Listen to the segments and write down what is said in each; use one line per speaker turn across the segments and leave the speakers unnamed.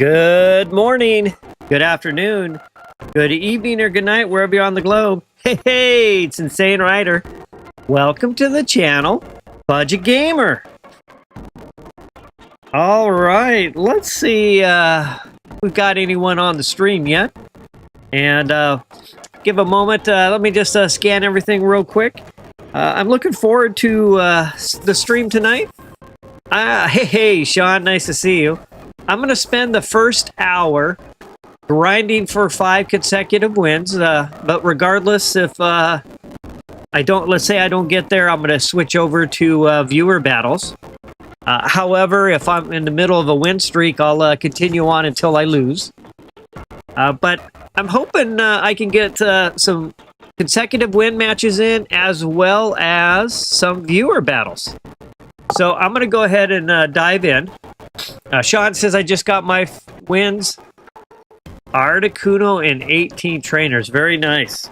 Good morning, good afternoon, good evening, or good night, wherever you're on the globe. Hey, it's Insane Rider. Welcome to the channel, Budget Gamer. All right, let's see if we've got anyone on the stream yet. And give a moment, let me just scan everything real quick. I'm looking forward to the stream tonight. Hey, Sean, nice to see you. I'm going to spend the first hour grinding for 5 consecutive wins, but regardless, if let's say I don't get there, I'm going to switch over to viewer battles. However, if I'm in the middle of a win streak, I'll continue on until I lose. But I'm hoping I can get some consecutive win matches in, as well as some viewer battles. So I'm going to go ahead and dive in. Sean says, I just got my wins. Articuno and 18 trainers. Very nice.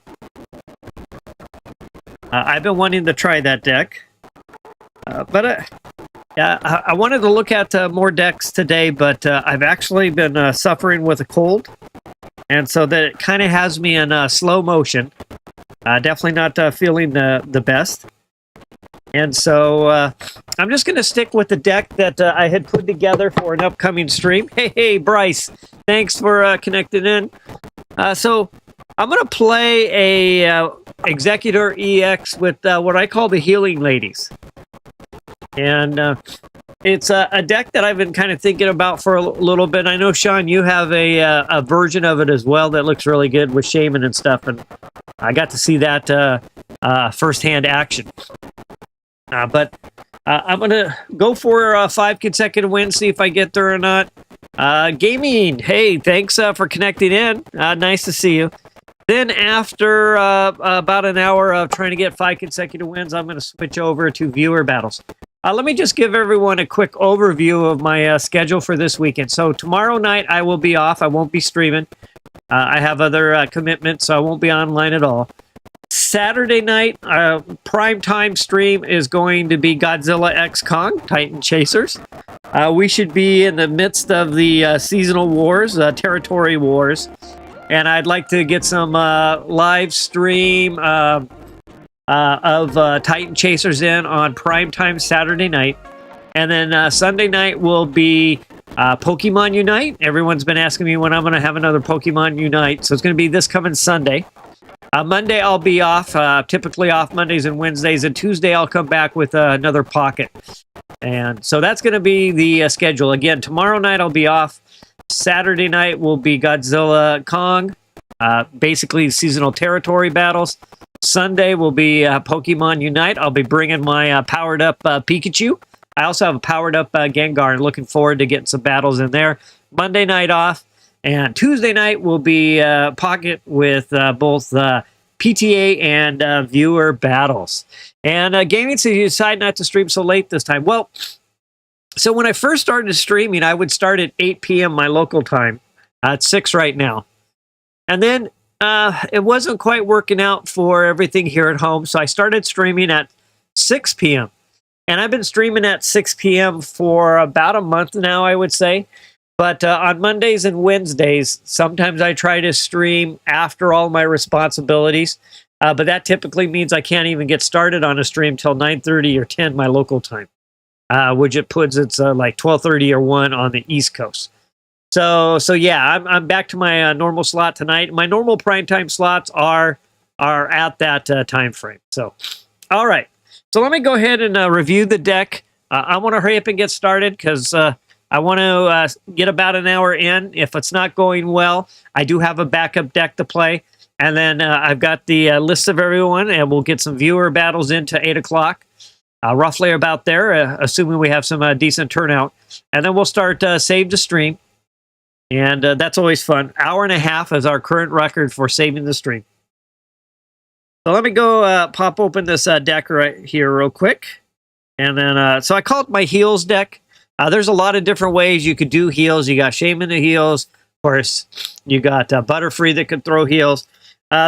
I've been wanting to try that deck. But I wanted to look at more decks today, but I've actually been suffering with a cold. And so that it kind of has me in slow motion. Definitely not feeling the best. And so I'm just going to stick with the deck that I had put together for an upcoming stream. Hey, Bryce. Thanks for connecting in. So I'm going to play a Exeggutor EX with what I call the Healing Ladies. And it's a deck that I've been kind of thinking about for a little bit. I know, Sean, you have a version of it as well that looks really good with Shaman and stuff. And I got to see that firsthand action. But I'm going to go for 5 consecutive wins, see if I get there or not. Gaming, hey, thanks for connecting in. Nice to see you. Then after about an hour of trying to get 5 consecutive wins, I'm going to switch over to viewer battles. Let me just give everyone a quick overview of my schedule for this weekend. So tomorrow night I will be off. I won't be streaming. I have other commitments, so I won't be online at all. Saturday night, prime time stream is going to be Godzilla X Kong, Titan Chasers. We should be in the midst of the seasonal wars, territory wars. And I'd like to get some live stream of Titan Chasers in on primetime Saturday night. And then Sunday night will be Pokemon Unite. Everyone's been asking me when I'm going to have another Pokemon Unite. So it's going to be this coming Sunday. Monday I'll be off, typically off Mondays and Wednesdays. And Tuesday I'll come back with another Pocket. And so that's going to be the schedule. Again, tomorrow night I'll be off. Saturday night will be Godzilla Kong, basically seasonal territory battles. Sunday will be Pokemon Unite. I'll be bringing my powered up Pikachu. I also have a powered up Gengar, and looking forward to getting some battles in there. Monday night off, and Tuesday night will be Pocket with both PTA and viewer battles. And gaming, so you decide not to stream so late this time. Well, so when I first started streaming, I would start at 8 p.m. my local time. It's 6 right now. And then it wasn't quite working out for everything here at home, so I started streaming at 6 p.m. And I've been streaming at 6 p.m. for about a month now, I would say. But on Mondays and Wednesdays, sometimes I try to stream after all my responsibilities. But that typically means I can't even get started on a stream till 9:30 or 10 my local time. Which it puts it's like 12:30 or 1 on the East Coast. So yeah, I'm back to my normal slot tonight. My normal primetime slots are at that time frame. So, all right. So let me go ahead and review the deck. I want to hurry up and get started because I want to get about an hour in. If it's not going well, I do have a backup deck to play. And then I've got the list of everyone, and we'll get some viewer battles into 8 o'clock. Roughly about there, assuming we have some decent turnout. And then we'll start Save to Stream. And that's always fun. Hour and a half is our current record for saving the stream. So let me go pop open this deck right here real quick. And then, so I call it my heals deck. There's a lot of different ways you could do heals. You got Shaman to heals. Of course, you got Butterfree that could throw heals.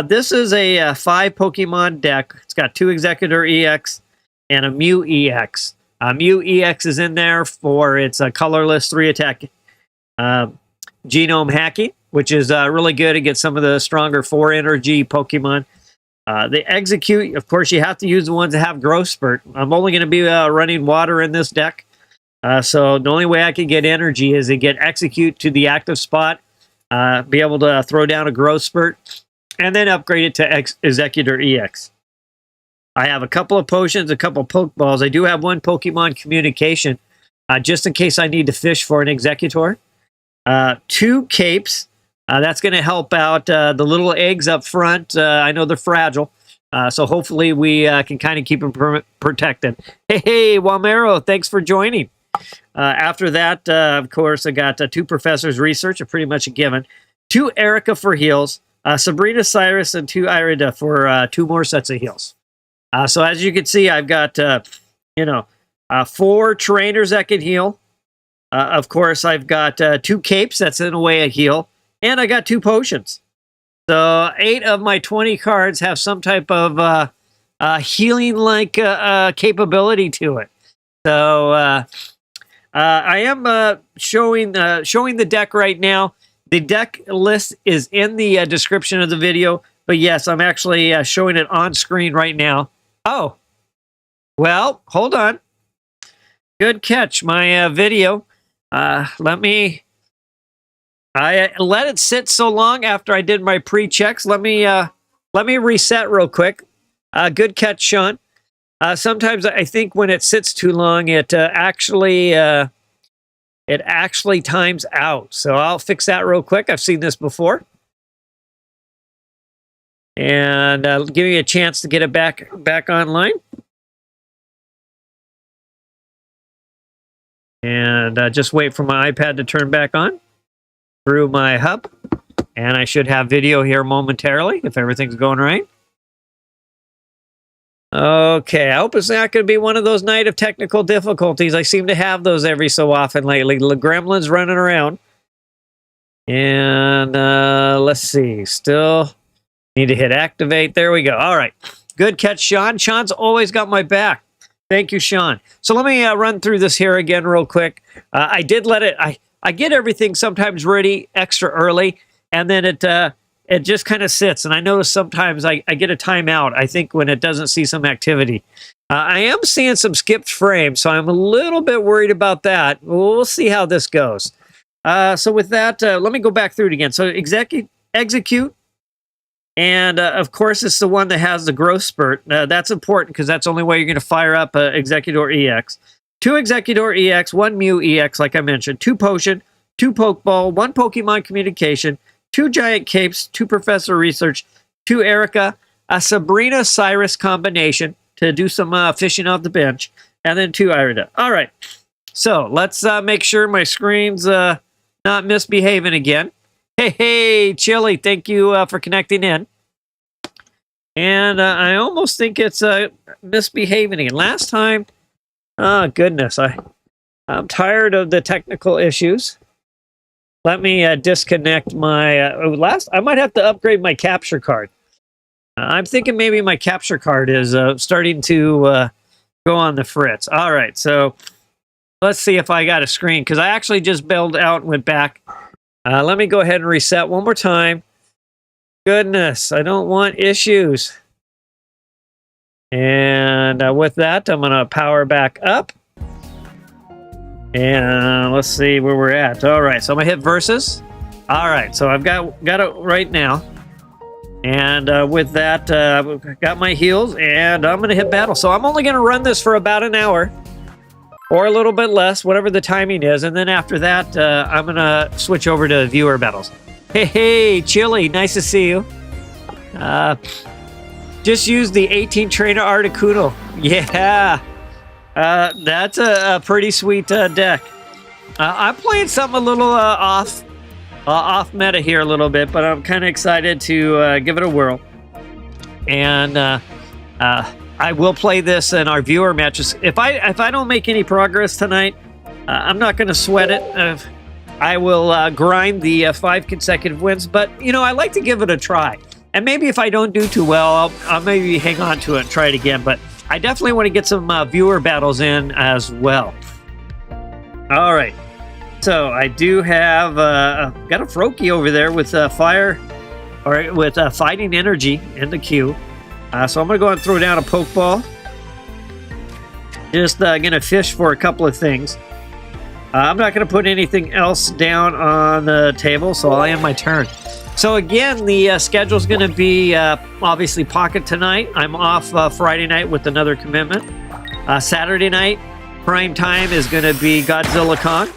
This is a 5 Pokemon deck. It's got 2 Exeggutor EX and a Mew EX. Mew EX is in there for its colorless 3 attack genome hacking, which is really good to get some of the stronger 4 energy Pokemon. The Exeggcute, of course, you have to use the ones that have growth spurt. I'm only going to be running water in this deck. So the only way I can get energy is to get Exeggcute to the active spot, be able to throw down a growth spurt, and then upgrade it to Exeggutor EX. I have a couple of potions, a couple of Pokeballs. I do have one Pokemon communication, just in case I need to fish for an Exeggutor. 2 capes. That's going to help out the little eggs up front. I know they're fragile, so hopefully we can kind of keep them protected. Hey, Wamero, thanks for joining. After that, of course, I got 2 Professors Research, pretty much a given. 2 Erika for heals. Sabrina, Cyrus, and 2 Irida for 2 more sets of heals. So as you can see, I've got, 4 trainers that can heal. Of course, I've got 2 capes. That's in a way a heal. And I got 2 potions. So 8 of my 20 cards have some type of healing-like capability to it. So I am showing the deck right now. The deck list is in the description of the video. But yes, I'm actually showing it on screen right now. Oh, well, hold on. Good catch. My video. I let it sit so long after I did my pre-checks. Let me reset real quick. Good catch, Sean. Sometimes I think when it sits too long, it actually times out. So I'll fix that real quick. I've seen this before. And give me a chance to get it back online. And just wait for my iPad to turn back on through my hub. And I should have video here momentarily if everything's going right. Okay, I hope it's not going to be one of those night of technical difficulties. I seem to have those every so often lately. The gremlins running around. And let's see, still need to hit activate. There we go. All right. Good catch, Sean. Sean's always got my back. Thank you, Sean. So let me run through this here again real quick. I did let it... I get everything sometimes ready extra early, and then it just kind of sits. And I notice sometimes I get a timeout, I think, when it doesn't see some activity. I am seeing some skipped frames, so I'm a little bit worried about that. We'll see how this goes. So with that, let me go back through it again. So Exeggcute. And, of course, it's the one that has the growth spurt. That's important because that's the only way you're going to fire up Exeggutor EX. 2 Exeggutor EX, 1 Mew EX, like I mentioned. 2 Potion, 2 Pokeball, 1 Pokemon Communication, 2 Giant Capes, 2 Professor Research, 2 Erika, a Sabrina Cyrus combination to do some fishing off the bench, and then 2 Irida. All right. So let's make sure my screen's not misbehaving again. Hey, Chili, thank you for connecting in. And I almost think it's misbehaving again. Last time, oh, goodness, I'm tired of the technical issues. Let me disconnect my I might have to upgrade my capture card. I'm thinking maybe my capture card is starting to go on the fritz. All right, so let's see if I got a screen, because I actually just bailed out and went back. Let me go ahead and reset one more time. Goodness, I don't want issues. And with that, I'm going to power back up. And let's see where we're at. All right, so I'm going to hit versus. All right, so I've got it right now. And with that, I've got my heals, and I'm going to hit battle. So I'm only going to run this for about an hour. Or a little bit less, whatever the timing is. And then after that, I'm going to switch over to viewer battles. Hey, Chili, nice to see you. Just use the 18 Trainer Articuno. Yeah, that's a pretty sweet deck. I'm playing something a little off meta here a little bit, but I'm kind of excited to give it a whirl. And I will play this in our viewer matches. If I don't make any progress tonight, I'm not going to sweat it. I will grind the 5 consecutive wins. But, I like to give it a try. And maybe if I don't do too well, I'll maybe hang on to it and try it again. But I definitely want to get some viewer battles in as well. All right. So I do have got a Froakie over there with fire, or with fighting energy in the queue. So I'm gonna go and throw down a Pokeball. Just gonna fish for a couple of things. I'm not gonna put anything else down on the table, so I'll end my turn. So again, the schedule's gonna be obviously Pocket tonight. I'm off Friday night with another commitment. Saturday night, prime time is gonna be Godzilla Con.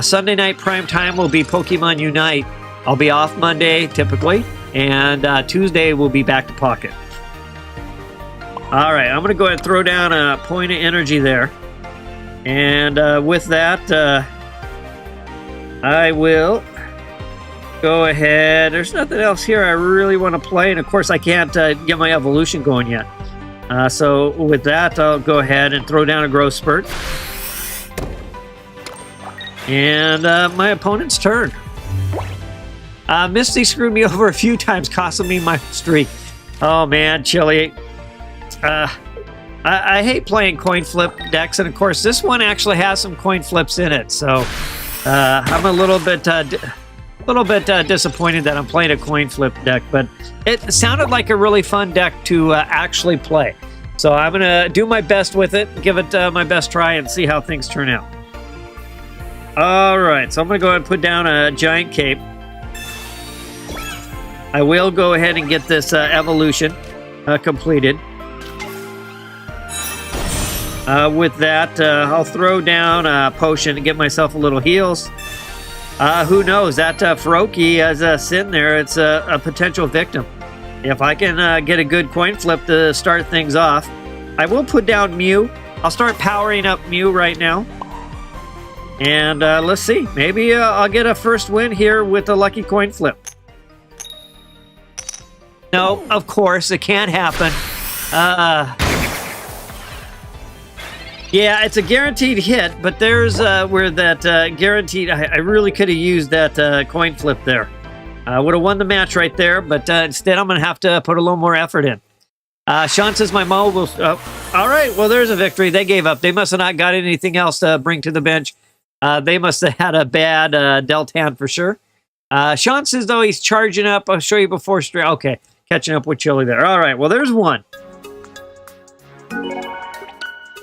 Sunday night prime time will be Pokemon Unite. I'll be off Monday, typically, and Tuesday we'll be back to Pocket. All right, I'm going to go ahead and throw down a point of energy there. And with that, I will go ahead. There's nothing else here I really want to play, and of course I can't get my evolution going yet. So with that, I'll go ahead and throw down a growth spurt. And my opponent's turn. Misty screwed me over a few times, costing me my streak. Oh man, Chili. I hate playing coin flip decks, and of course this one actually has some coin flips in it. So I'm a little bit disappointed that I'm playing a coin flip deck, but it sounded like a really fun deck to actually play. So I'm gonna do my best with it, give it my best try, and see how things turn out. All right, so I'm going to go ahead and put down a giant cape. I will go ahead and get this evolution completed. With that, I'll throw down a potion to get myself a little heals. Who knows? That Froakie is sitting there. It's a potential victim. If I can get a good coin flip to start things off, I will put down Mew. I'll start powering up Mew right now. And let's see. Maybe I'll get a first win here with a lucky coin flip. No, of course, it can't happen. Yeah, it's a guaranteed hit, but there's where that guaranteed... I really could have used that coin flip there. Would have won the match right there, but instead I'm going to have to put a little more effort in. Sean says my mobile... all right, well, there's a victory. They gave up. They must have not got anything else to bring to the bench. They must have had a bad dealt hand for sure. Sean says, though, he's charging up. I'll show you before stream. Okay, catching up with Chili there. All right, well, there's one.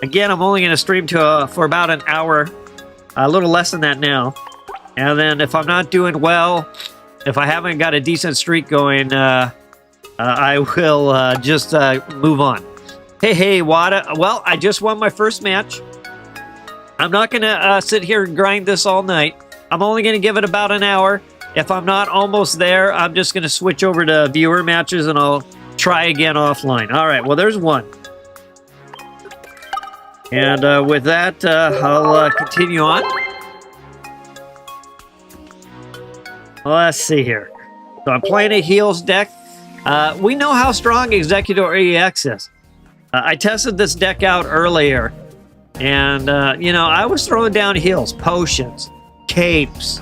Again, I'm only going to stream for about an hour. A little less than that now. And then if I'm not doing well, if I haven't got a decent streak going, I will just move on. Hey, Wada. Well, I just won my first match. I'm not going to sit here and grind this all night. I'm only going to give it about an hour. If I'm not almost there, I'm just going to switch over to viewer matches and I'll try again offline. All right, well, there's one. And with that, I'll continue on. Let's see here. So I'm playing a heals deck. We know how strong Exeggutor EX is. I tested this deck out earlier. And, you know, I was throwing down heals, potions, capes,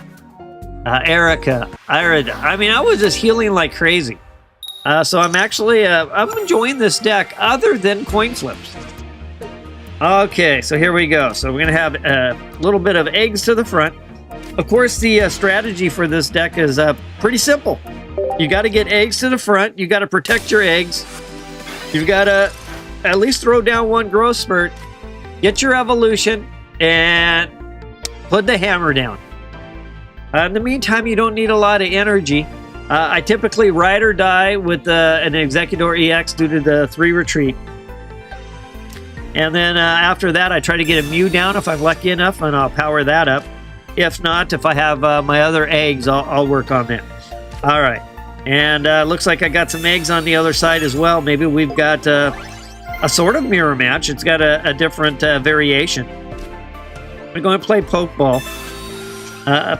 Erika, Irida. I mean, I was just healing like crazy. So I'm actually, I'm enjoying this deck other than coin flips. Okay, so here we go. So we're going to have a little bit of eggs to the front. Of course, the strategy for this deck is pretty simple. You got to get eggs to the front. You got to protect your eggs. You've got to at least throw down one growth spurt. Get your evolution and put the hammer down. In the meantime, you don't need a lot of energy. I typically ride or die with an Exeggutor EX due to the 3 retreat. And then after that, I try to get a Mew down if I'm lucky enough, and I'll power that up. If not, if I have my other eggs, I'll work on that. All right. And looks like I got some eggs on the other side as well. Maybe we've got... a sort of mirror match. It's got a different variation. I'm going to play Pokeball.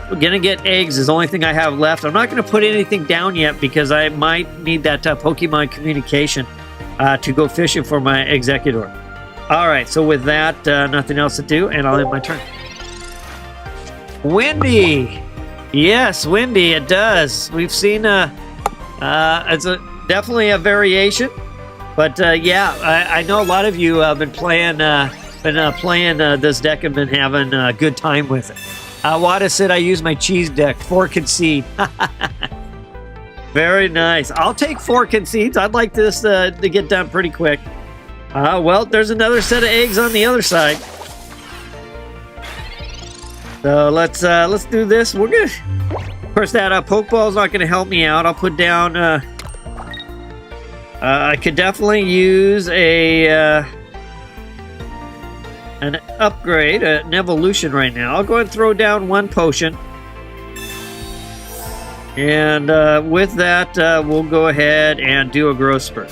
Going to get eggs is the only thing I have left. I'm not going to put anything down yet because I might need that Pokemon communication to go fishing for my Exeggutor. All right, so with that, nothing else to do, and I'll end my turn. Windy! Yes, windy, it does. We've seen it's definitely a variation. But yeah, I know a lot of you have been playing this deck and been having a good time with it. Wada said I use my cheese deck. 4 concede. Very nice. I'll take 4 concedes. I'd like this to get done pretty quick. Well, there's another set of eggs on the other side. So let's do this. We're gonna. Of course, that Pokeball's not gonna help me out. I'll put down. I could definitely use an upgrade, an evolution right now. I'll go ahead and throw down 1 potion. And with that, we'll go ahead and do a growth spurt.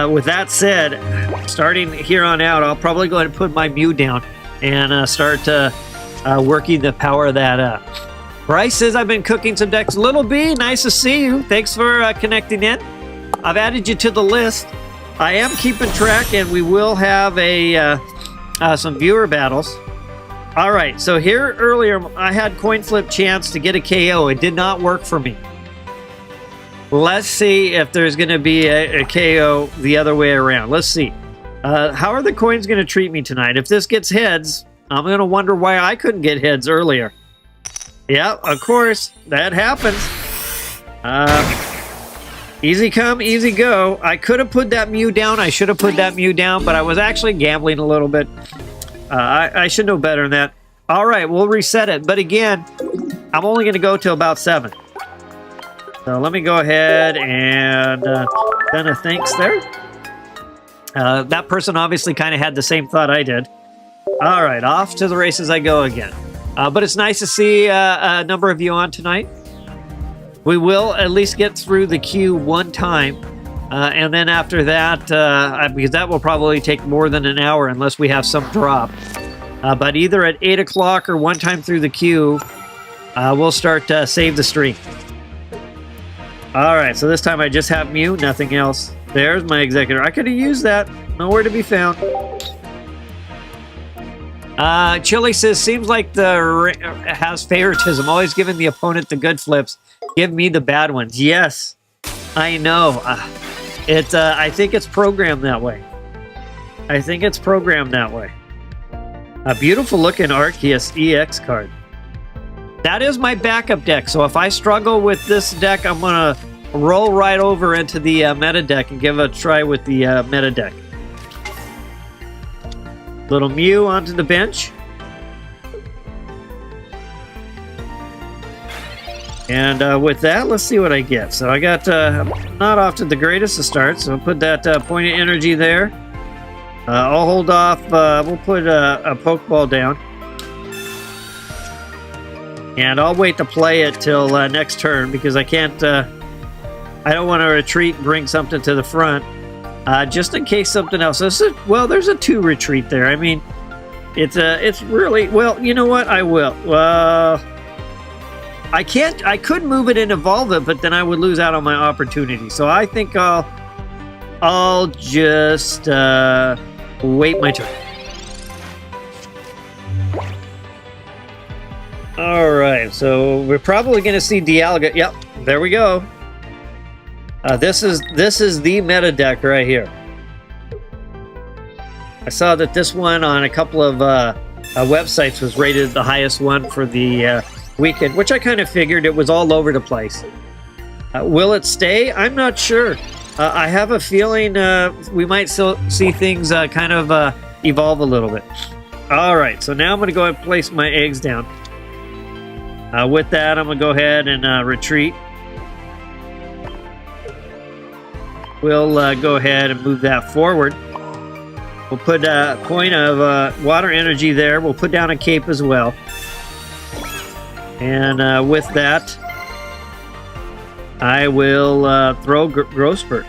With that said, starting here on out, I'll probably go ahead and put my Mew down and start working the power of that up. Bryce says I've been cooking some decks. Little B, nice to see you. Thanks for connecting in. I've added you to the list. I am keeping track, and we will have some viewer battles. All right, so here earlier, I had coin flip chance to get a KO. It did not work for me. Let's see if there's going to be a KO the other way around. Let's see. How are the coins going to treat me tonight? If this gets heads, I'm going to wonder why I couldn't get heads earlier. Yeah, of course, that happens. Easy come, easy go. I could have put that Mew down. I should have put that Mew down, but I was actually gambling a little bit. I should know better than that. All right, we'll reset it. But again, I'm only going to go till about 7. So let me go ahead and send a thanks there. That person obviously kind of had the same thought I did. All right, off to the races I go again. But it's nice to see a number of you on tonight. We will at least get through the queue 1 time. And then after that, because that will probably take more than an hour unless we have some drop. But either at 8 o'clock or 1 time through the queue, we'll start Save the Stream. All right, so this time I just have Mew, nothing else. There's my Exeggutor. I could have used that. Nowhere to be found. Chili says, seems like the has favoritism, always giving the opponent the good flips. Give me the bad ones. Yes, I know. I think it's programmed that way. I think it's programmed that way. A beautiful looking Arceus EX card. That is my backup deck, so if I struggle with this deck, I'm going to roll right over into the meta deck and give it a try with the meta deck. Little Mew onto the bench. And with that, let's see what I get. So I got not off to the greatest of starts, so I'll put that point of energy there. I'll hold off. We'll put a Pokeball down. And I'll wait to play it till next turn because I can't... I don't want to retreat and bring something to the front. Just in case something else. Well, there's a 2 retreat there. I mean, it's really... Well, you know what? I will. I can't... I could move it and evolve it, but then I would lose out on my opportunity. So I think I'll just wait my turn. All right, so we're probably going to see Dialga. Yep, there we go. This is the meta deck right here. I saw that this one on a couple of websites was rated the highest one for the weekend, which I kind of figured. It was all over the place. Will it stay? I'm not sure. I have a feeling we might still see things kind of evolve a little bit. All right, so now I'm going to go ahead and place my eggs down. With that, I'm going to go ahead and retreat. We'll go ahead and move that forward. We'll put a point of water energy there. We'll put down a cape as well. And with that, I will throw Growth Spurt.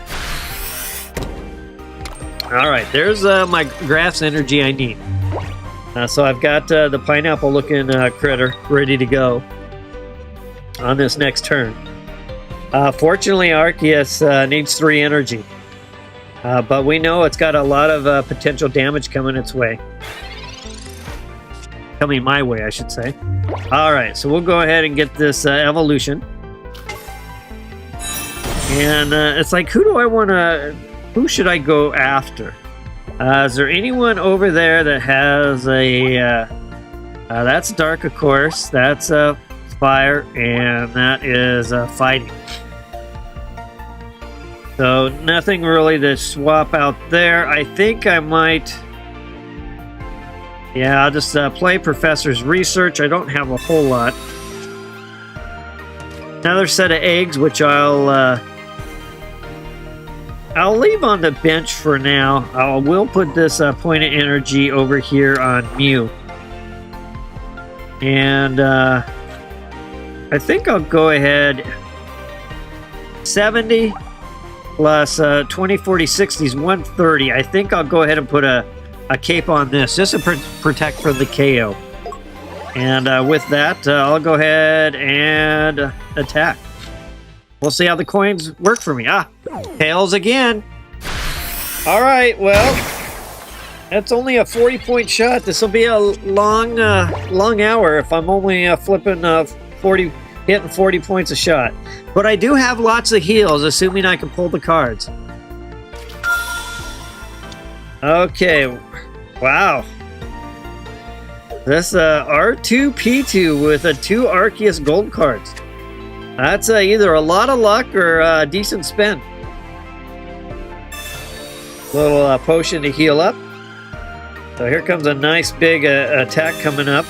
All right, there's my grass energy I need. So I've got the pineapple-looking critter ready to go on this next turn. Fortunately, Arceus needs 3 energy. But we know it's got a lot of potential damage coming its way. Coming my way, I should say. All right, so we'll go ahead and get this evolution. And it's like, who should I go after? Is there anyone over there that has a... that's dark, of course. That's fire, and that is fighting. So nothing really to swap out there. I think I might... Yeah, I'll just play Professor's Research. I don't have a whole lot. Another set of eggs, which I'll leave on the bench for now. I will put this point of energy over here on Mew. And I think I'll go ahead 70 plus 20, 40, 60 is 130. I think I'll go ahead and put a cape on this just to protect from the KO. And with that, I'll go ahead and attack. We'll see how the coins work for me. Tails again. All right, well, that's only a 40-point shot. This will be a long hour if I'm only flipping 40, hitting 40 points a shot. But I do have lots of heals, assuming I can pull the cards. Okay, wow. This R2P2 with 2 Arceus gold cards. That's either a lot of luck or a decent spin. Little potion to heal up. So here comes a nice big attack coming up.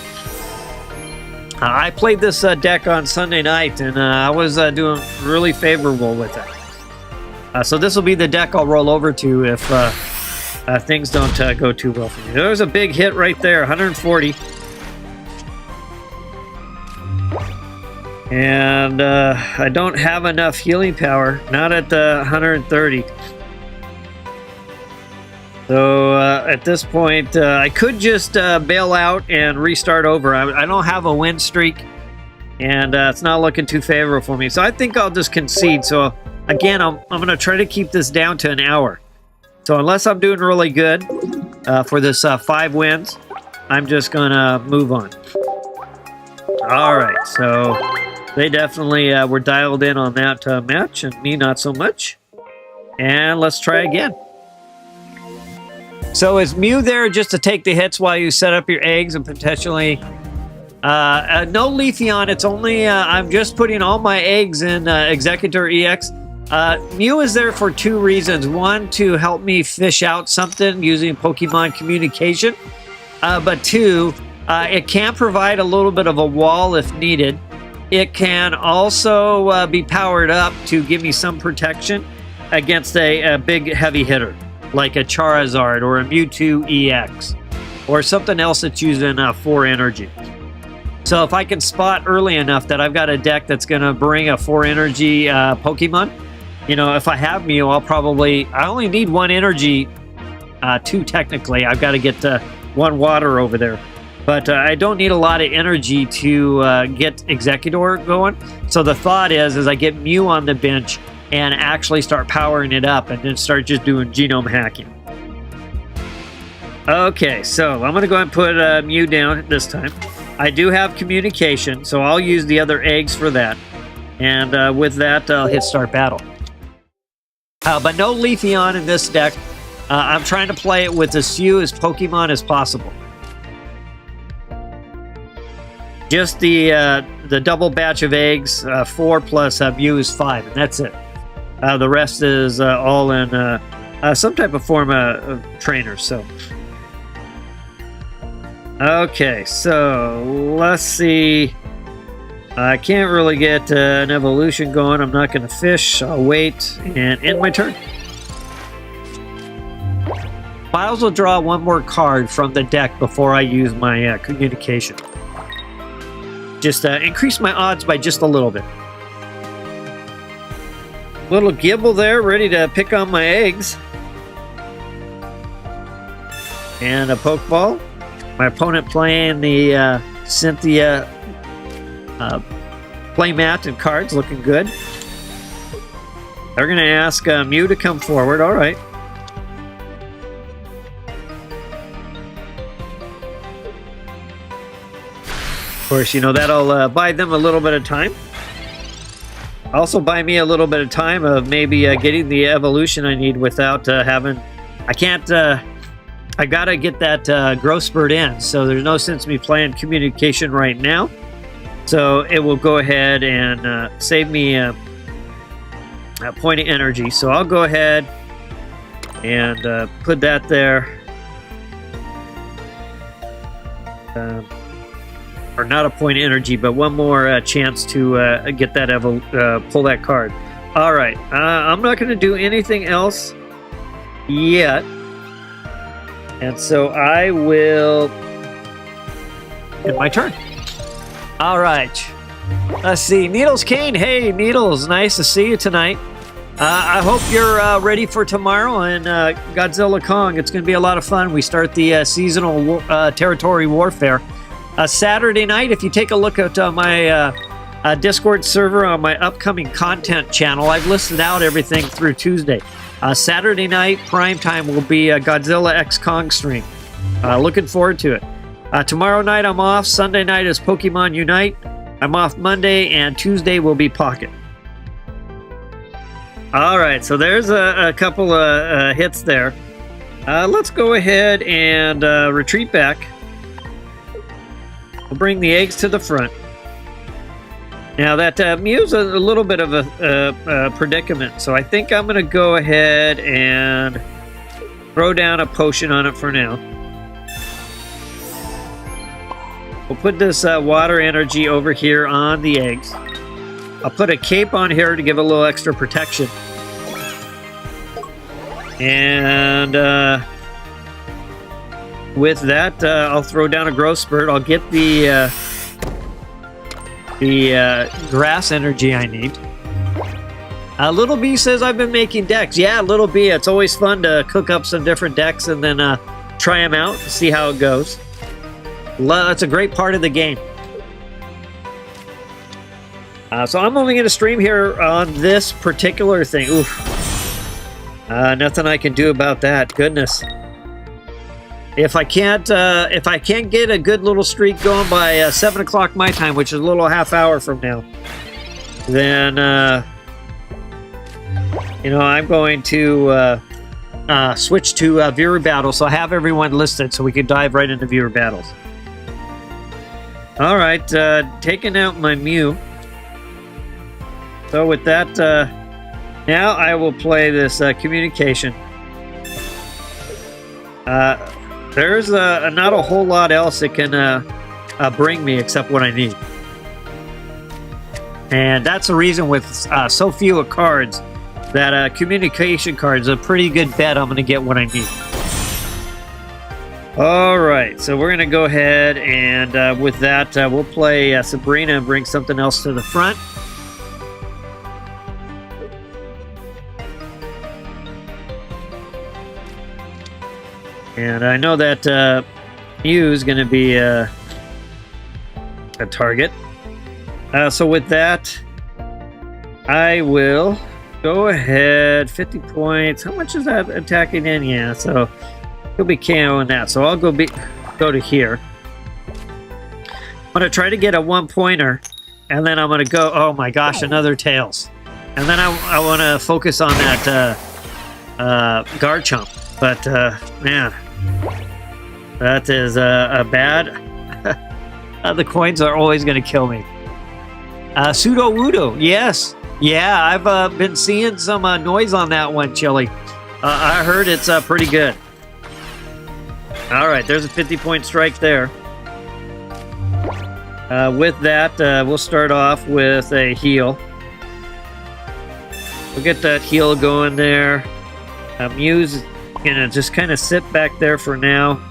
I played this deck on Sunday night, and I was doing really favorable with it. So this will be the deck I'll roll over to if things don't go too well for me. There's a big hit right there, 140. And I don't have enough healing power, not at the 130. So at this point, I could just bail out and restart over. I don't have a win streak, and it's not looking too favorable for me. So I think I'll just concede. So again, I'm going to try to keep this down to an hour. So unless I'm doing really good for this 5 wins, I'm just going to move on. All right, so they definitely were dialed in on that match, and me not so much. And let's try again. So is Mew there just to take the hits while you set up your eggs and potentially... no Leafeon, it's only... I'm just putting all my eggs in Exeggutor EX. Mew is there for 2 reasons. One, to help me fish out something using Pokemon communication. But 2, it can provide a little bit of a wall if needed. It can also be powered up to give me some protection against a big heavy hitter, like a Charizard or a Mewtwo EX, or something else that's using 4 energy. So if I can spot early enough that I've got a deck that's going to bring a 4 energy Pokemon, you know, if I have Mew, I only need 1 energy, 2 technically. I've got to get 1 water over there. But I don't need a lot of energy to get Exeggutor going. So the thought is I get Mew on the bench and actually start powering it up and then start just doing genome hacking. Okay, so I'm going to go ahead and put Mew down this time. I do have communication, so I'll use the other eggs for that. And with that, I'll hit start battle. But no Leafeon in this deck. I'm trying to play it with as few as Pokemon as possible. Just the double batch of eggs, 4 plus Mew is 5, and that's it. The rest is all in some type of form of trainer. So, okay, so let's see. I can't really get an evolution going. I'm not going to fish. I'll wait and end my turn. Miles will draw 1 more card from the deck before I use my communication. Just increase my odds by just a little bit. Little Gibble there, ready to pick on my eggs. And a Pokeball. My opponent playing the Cynthia playmat and cards, looking good. They're going to ask Mew to come forward. All right. Of course, you know, that'll buy them a little bit of time. Also buy me a little bit of time of maybe getting the evolution I need without having... I can't I gotta get that growth spurt in, so there's no sense me playing communication right now. So it will go ahead and save me a point of energy. So I'll go ahead and put that there. Or not a point of energy, but one more chance to get that pull that card. All right, I'm not going to do anything else yet, and so I will end my turn. All right, let's see. Needles Kane, hey Needles, nice to see you tonight. I hope you're ready for tomorrow and Godzilla Kong. It's going to be a lot of fun. We start the seasonal territory warfare. Saturday night, if you take a look at my Discord server on my upcoming content channel, I've listed out everything through Tuesday. Saturday night, prime time will be a Godzilla X Kong stream. Looking forward to it. Tomorrow night, I'm off. Sunday night is Pokemon Unite. I'm off Monday, and Tuesday will be Pocket. All right, so there's a couple of hits there. Let's go ahead and retreat back. We'll bring the eggs to the front. Now that Mew's a little bit of a predicament, so I think I'm going to go ahead and throw down a potion on it for now. We'll put this water energy over here on the eggs. I'll put a cape on here to give a little extra protection. And with that, I'll throw down a growth spurt. I'll get the grass energy I need. Little B says I've been making decks. Yeah, Little B, it's always fun to cook up some different decks and then try them out and see how it goes. That's a great part of the game. So I'm only going to stream here on this particular thing. Oof. Nothing I can do about that. Goodness. If I can't get a good little streak going by 7 o'clock my time, which is a little half hour from now, then I'm going to switch to viewer battles. So I have everyone listed so we can dive right into viewer battles. All right, taking out my Mew. So with that, now I will play this communication. There's not a whole lot else it can bring me except what I need. And that's the reason with so few cards that communication card is a pretty good bet I'm going to get what I need. All right, so we're going to go ahead and with that, we'll play Sabrina and bring something else to the front. And I know that Mew is going to be a target. So with that, I will go ahead. 50 points. How much is that attacking in? Yeah, so he'll be KOing that. So I'll go to here. I'm going to try to get a one-pointer. And then I'm going to go... Oh my gosh, another Tails. And then I want to focus on that Garchomp. But, man... That is a bad... the coins are always going to kill me. Pseudo Wudo, yes. Yeah, I've been seeing some noise on that one, Chili. I heard it's pretty good. All right, there's a 50-point strike there. With that, we'll start off with a heal. We'll get that heal going there. Mew's gonna just kind of sit back there for now.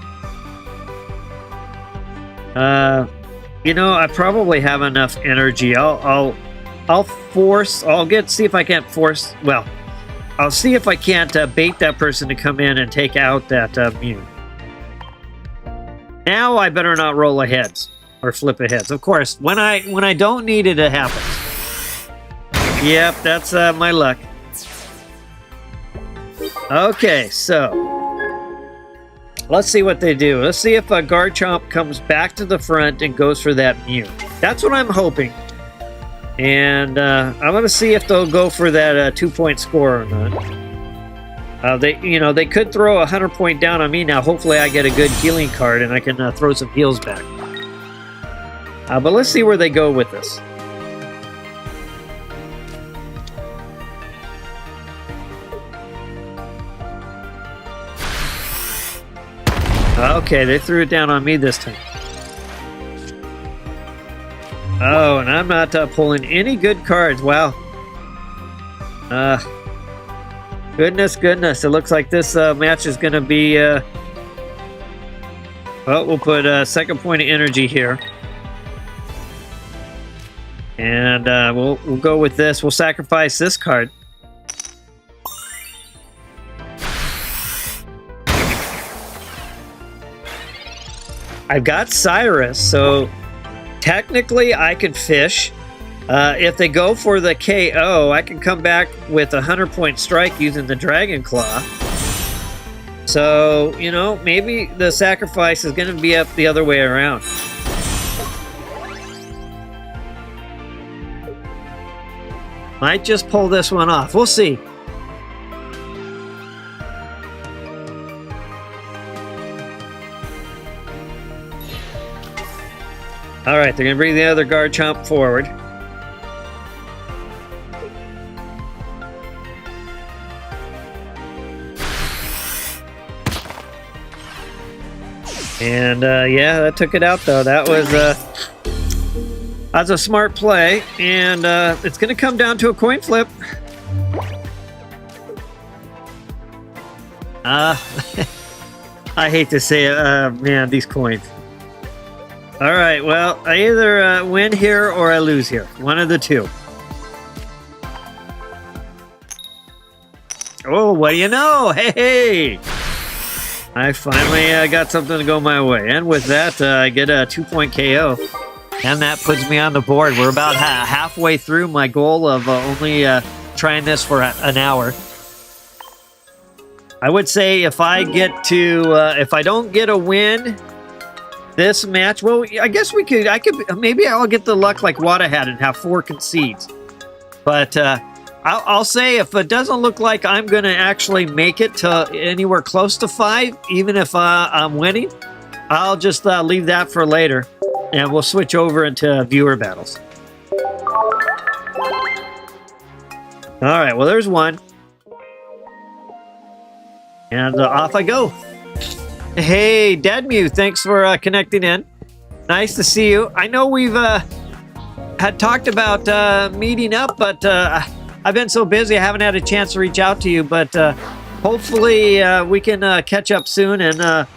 I probably have enough energy. I'll see if I can't force. Well, I'll see if I can't bait that person to come in and take out that Mew. Now I better not roll a heads or flip a heads. Of course, when I don't need it, it happens. Yep, that's my luck. Okay, so let's see what they do. Let's see if Garchomp comes back to the front and goes for that Mew. That's what I'm hoping. And I'm going to see if they'll go for that 2-point score or not. They could throw a 100 point down on me now. Hopefully I get a good healing card and I can throw some heals back. But let's see where they go with this. Okay, they threw it down on me this time. Oh, and I'm not pulling any good cards. Wow. Goodness. It looks like this match is going to be... well, we'll put a second point of energy here. And we'll go with this. We'll sacrifice this card. I've got Cyrus, so technically I could fish. If they go for the KO, I can come back with a 100-point strike using the Dragon Claw. So, maybe the sacrifice is going to be up the other way around. Might just pull this one off. We'll see. All right, they're going to bring the other Garchomp forward. And yeah, that took it out though. That's a smart play, and it's going to come down to a coin flip. I hate to say it, man, these coins. All right, well, I either win here or I lose here. One of the two. Oh, what do you know? Hey! I finally got something to go my way. And with that, I get a 2-point KO. And that puts me on the board. We're about halfway through my goal of only trying this for an hour. I would say if I don't get a win this match, well, I guess maybe I'll get the luck like Wada had and have 4 concedes. But I'll say if it doesn't look like I'm going to actually make it to anywhere close to 5, even if I'm winning, I'll just leave that for later. And we'll switch over into viewer battles. All right, well, there's one. And off I go. Hey, Deadmew, thanks for connecting in. Nice to see you. I know we've had talked about meeting up, but I've been so busy I haven't had a chance to reach out to you. But hopefully we can catch up soon and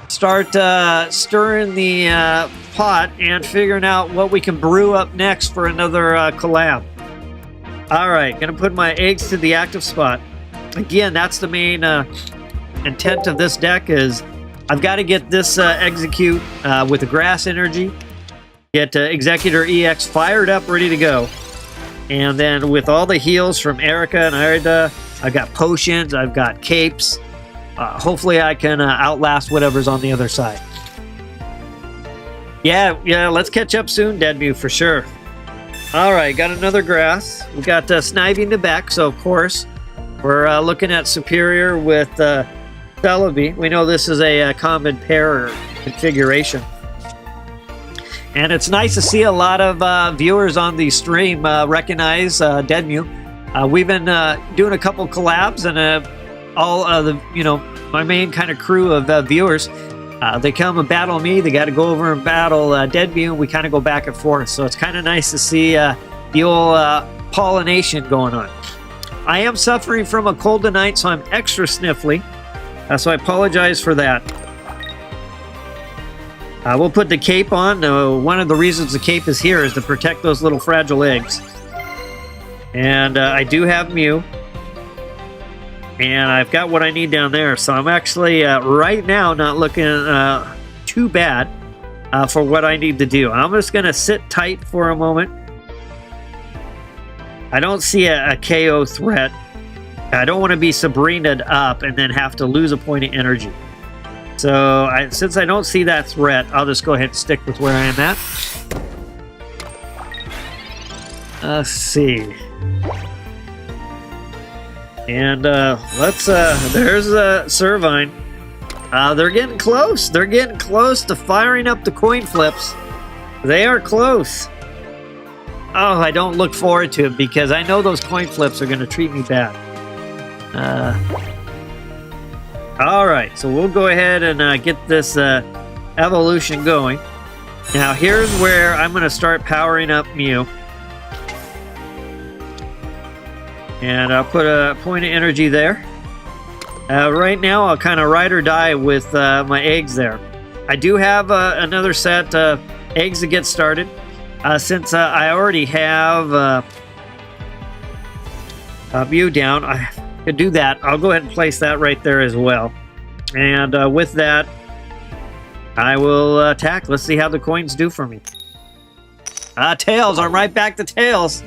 start stirring the pot and figuring out what we can brew up next for another collab. All right, gonna put my eggs to the active spot. Again, that's the main intent of this deck is I've got to get this Exeggcute with the grass energy, get Exeggutor EX fired up, ready to go. And then with all the heals from Erika and Irida, I've got potions, I've got capes. Hopefully I can outlast whatever's on the other side. Yeah, let's catch up soon, Deadmew, for sure. All right, got another grass. We got Snivy in the back, so of course we're looking at Superior with Celebi. We know this is a common pair configuration. And it's nice to see a lot of viewers on the stream recognize Deadmew. We've been doing a couple collabs, and all my main kind of crew of viewers, they come and battle me. They got to go over and battle Deadmew, and we kind of go back and forth. So it's kind of nice to see the old pollination going on. I am suffering from a cold tonight, so I'm extra sniffly. So I apologize for that. We'll put the cape on. One of the reasons the cape is here is to protect those little fragile eggs. And I do have Mew. And I've got what I need down there. So I'm actually, right now, not looking too bad for what I need to do. I'm just going to sit tight for a moment. I don't see a KO threat. I don't want to be Sabrina'd up and then have to lose a point of energy. So since I don't see that threat, I'll just go ahead and stick with where I am at. Let's see. And let's there's Servine. They're getting close. They're getting close to firing up the coin flips. They are close. Oh, I don't look forward to it because I know those coin flips are going to treat me bad. All right, so we'll go ahead and get this evolution going. Now, here's where I'm going to start powering up Mew. And I'll put a point of energy there. Right now, I'll kind of ride or die with my eggs there. I do have another set of eggs to get started. Since I already have a Mew down, I could do that. I'll go ahead and place that right there as well. And with that, I will attack. Let's see how the coins do for me. Tails. I'm right back to tails.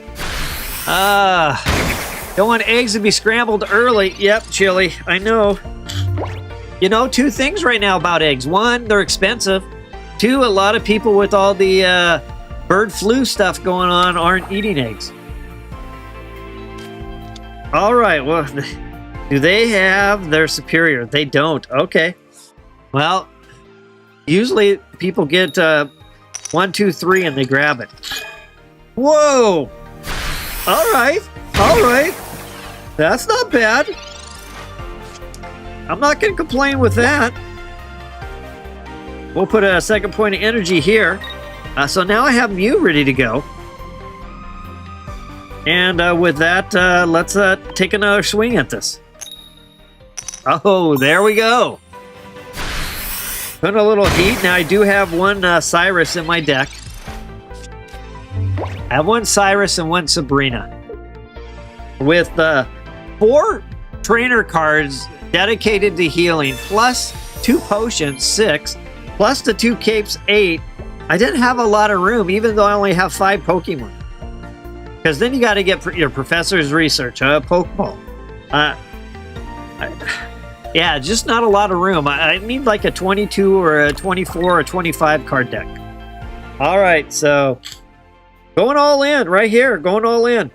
Don't want eggs to be scrambled early. Yep, Chili. I know. You know, two things right now about eggs. One, they're expensive. Two, a lot of people with all the bird flu stuff going on aren't eating eggs. All right, well, do they have their superior? They don't. Okay. Well, usually people get 1, 2, 3 and they grab it. Whoa! All right. All right. That's not bad. I'm not going to complain with that. We'll put a second point of energy here. So now I have Mew ready to go. And with that, let's take another swing at this. Oh, there we go. Put a little heat. Now I do have one Cyrus in my deck. I have one Cyrus and one Sabrina. With 4 trainer cards dedicated to healing, plus 2 potions, 6, plus the 2 capes, 8. I didn't have a lot of room, even though I only have 5 Pokemon. Because then you got to get your professor's research, Pokeball. Yeah, just not a lot of room. I need like a 22 or a 24 or 25 card deck. All right, so going all in right here, going all in.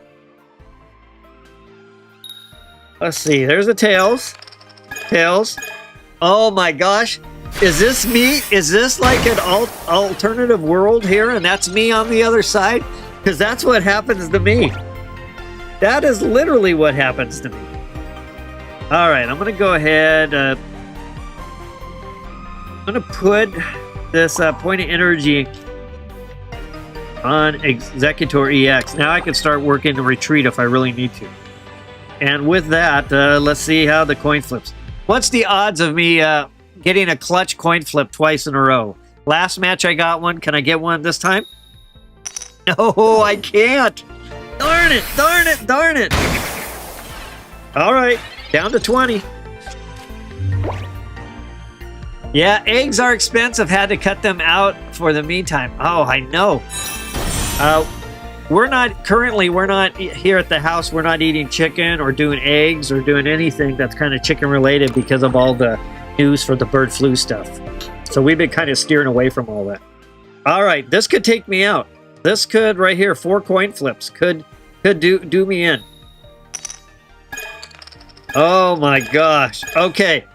Let's see, there's the tails. Tails. Oh my gosh. Is this me? Is this like an alternative world here and that's me on the other side? Because that's what happens to me. That is literally what happens to me. All right, I'm going to go ahead. I'm going to put this point of energy on Exeggutor EX. Now I can start working the retreat if I really need to. And with that, let's see how the coin flips. What's the odds of me getting a clutch coin flip twice in a row? Last match I got one. Can I get one this time? No, I can't. Darn it, darn it, darn it. All right, down to 20. Yeah, eggs are expensive. Had to cut them out for the meantime. Oh, I know. We're not here at the house. We're not eating chicken or doing eggs or doing anything that's kind of chicken related because of all the news for the bird flu stuff. So we've been kind of steering away from all that. All right, this could take me out. This could right here, 4 coin flips could do me in. Oh my gosh. Okay.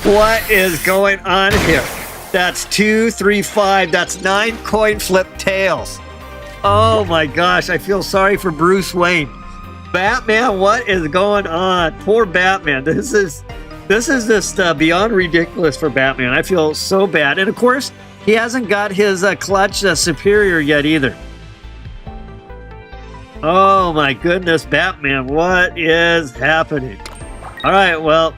What is going on here? That's 2, 3, 5. That's 9 coin flip tails. Oh my gosh, I feel sorry for Bruce Wayne. Batman, what is going on? Poor Batman. This is just beyond ridiculous for Batman. I feel so bad. And of course, he hasn't got his clutch superior yet either. Oh my goodness, Batman, what is happening? All right, well,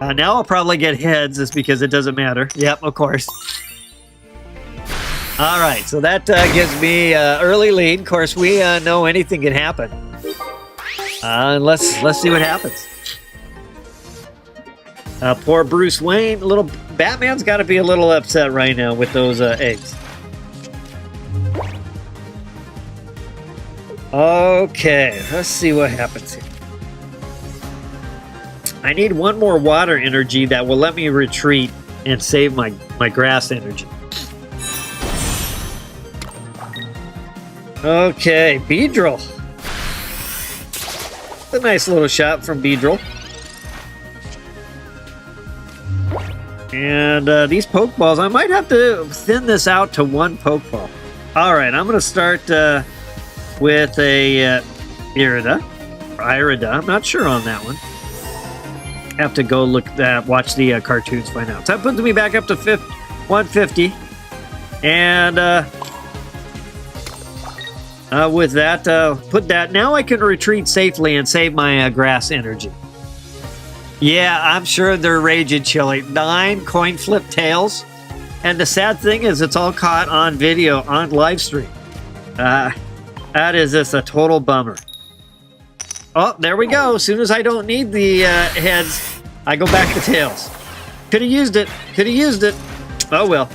now I'll probably get heads just because it doesn't matter. Yep, of course. All right, so that gives me early lead. Of course, we know anything can happen. Let's see what happens. Poor Bruce Wayne. Little Batman's got to be a little upset right now with those eggs. Okay, let's see what happens here. I need one more water energy that will let me retreat and save my grass energy. Okay, Beedrill. It's a nice little shot from Beedrill. And these Pokeballs, I might have to thin this out to one Pokeball. All right, I'm going to start with a Irida. I'm not sure on that one. Have to go look at, watch the cartoons, find out. So that puts me back up to 150. And with that, put that. Now I can retreat safely and save my grass energy. Yeah, I'm sure they're raging, Chili. 9 coin flip tails. And the sad thing is it's all caught on video, on live stream. That is just a total bummer. Oh, there we go. As soon as I don't need the heads, I go back to tails. Could have used it. Could have used it. Oh, well.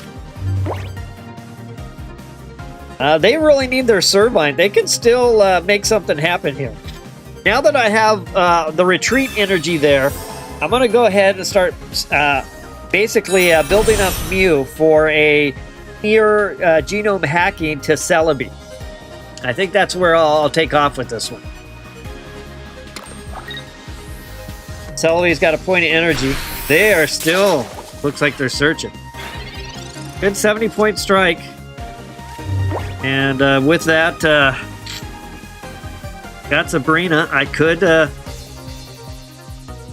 They really need their Servine. They can still make something happen here. Now that I have the retreat energy there, I'm going to go ahead and start basically building up Mew for a near genome hacking to Celebi. I think that's where I'll take off with this one. Celebi's got a point of energy. They are still, looks like they're searching. Good 70-point strike. And with that, got Sabrina. I could,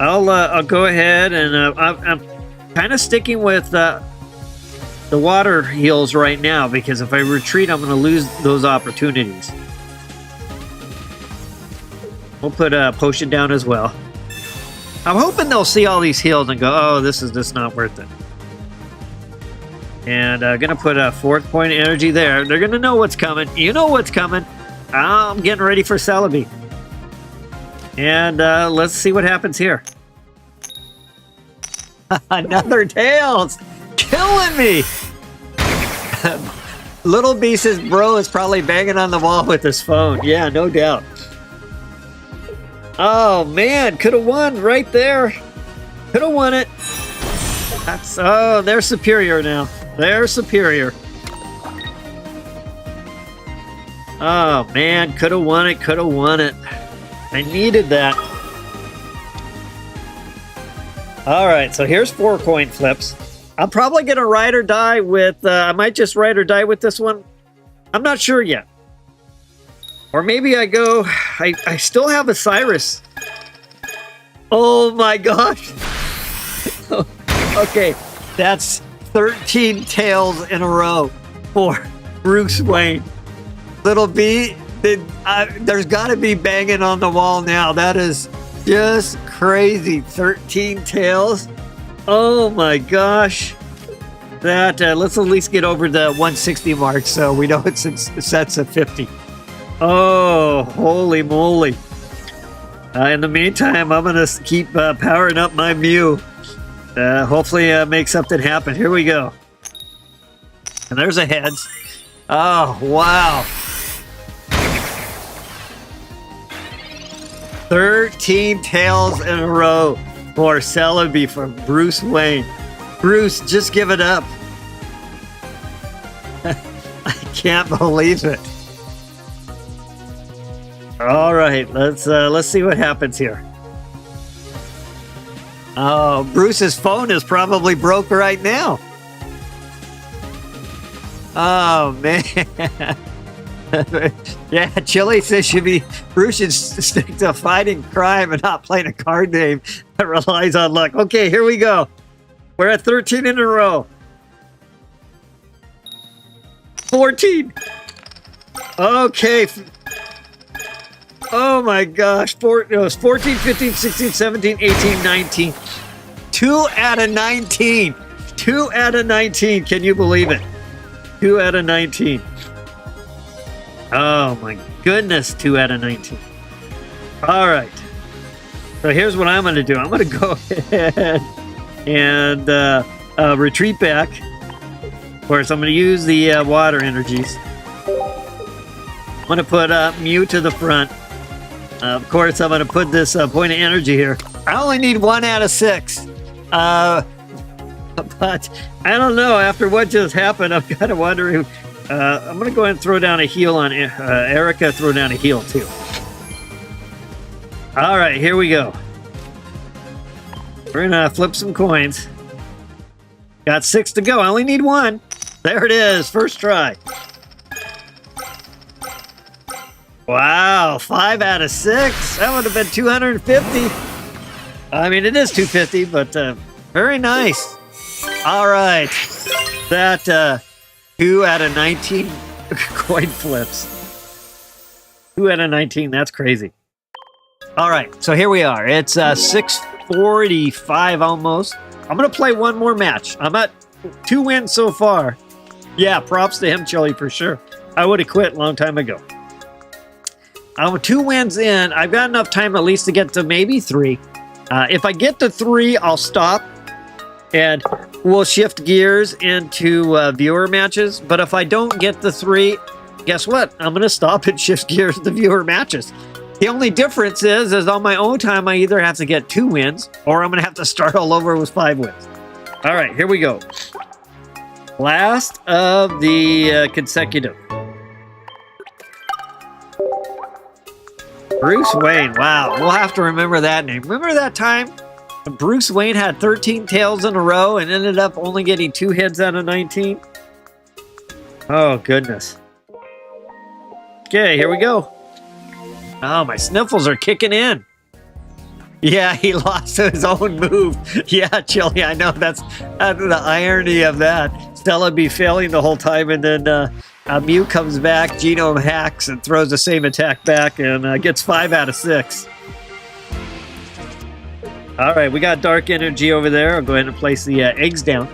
I'll go ahead and I'm kind of sticking with the water heals right now because if I retreat, I'm going to lose those opportunities. We'll put a potion down as well. I'm hoping they'll see all these heals and go, oh, this is just not worth it. And I'm going to put a 4th point of energy there. They're going to know what's coming. You know what's coming. I'm getting ready for Celebi. And let's see what happens here. Another Tails! Killing me! Little Beast's bro is probably banging on the wall with his phone. Yeah, no doubt. Oh, man. Could have won right there. Could have won it. That's, oh, they're superior now. They're superior. Oh, man. Could have won it. Could have won it. I needed that. All right. So here's 4 coin flips. I'm probably going to ride or die with... I might just ride or die with this one. I'm not sure yet. Or maybe I go... I still have a Cyrus. Oh, my gosh. Okay. That's 13 tails in a row for Bruce Wayne. Little B, there's got to be banging on the wall now. That is just crazy. 13 tails. Oh my gosh. That let's at least get over the 160 mark so we know it's sets at 50. Oh, holy moly. In the meantime, I'm going to keep powering up my Mew. Hopefully make something happen. Here we go. And there's a heads. Oh, wow. 13 tails in a row for Celebi from Bruce Wayne. Bruce, just give it up. I can't believe it. All right, let's see what happens here. Oh, Bruce's phone is probably broke right now. Oh, man. Yeah, Chili says Bruce should stick to fighting crime and not playing a card game that relies on luck. Okay, here we go. We're at 13 in a row. 14. Okay. Oh my gosh. It was 14, 15, 16, 17, 18, 19. 2 out of 19. 2 out of 19. Can you believe it? 2 out of 19. Oh my goodness. 2 out of 19. All right. So here's what I'm going to do. I'm going to go ahead and retreat back. Of course, I'm going to use the water energies. I'm going to put Mew to the front. Of course, I'm going to put this point of energy here. I only need 1 out of 6. But I don't know. After what just happened, I'm kind of wondering. I'm going to go ahead and throw down a heal on Erika. Throw down a heal, too. All right, here we go. We're gonna flip some coins. Got 6 to go. I only need 1. There it is. First try. Wow, 5 out of 6. That would have been 250. I mean, it is 250, but very nice. All right. That 2 out of 19 coin flips. 2 out of 19. That's crazy. All right, so here we are. It's 6:45 almost. I'm going to play one more match. I'm at 2 wins so far. Yeah, props to him, Chili, for sure. I would have quit a long time ago. I'm 2 wins in. I've got enough time at least to get to maybe 3. If I get to 3, I'll stop and we'll shift gears into viewer matches. But if I don't get the 3, guess what? I'm going to stop and shift gears to viewer matches. The only difference is on my own time, I either have to get 2 wins or I'm going to have to start all over with 5 wins. All right, here we go. Last of the consecutive. Bruce Wayne. Wow, we'll have to remember that name. Remember that time when Bruce Wayne had 13 tails in a row and ended up only getting 2 hits out of 19? Oh, goodness. Okay, here we go. Oh, my sniffles are kicking in. Yeah, he lost his own move. Yeah, Chili, I know. That's the irony of that. Stella be failing the whole time, and then Mew comes back, Genome hacks, and throws the same attack back, and gets 5 out of 6. All right, we got Dark Energy over there. I'll go ahead and place the eggs down.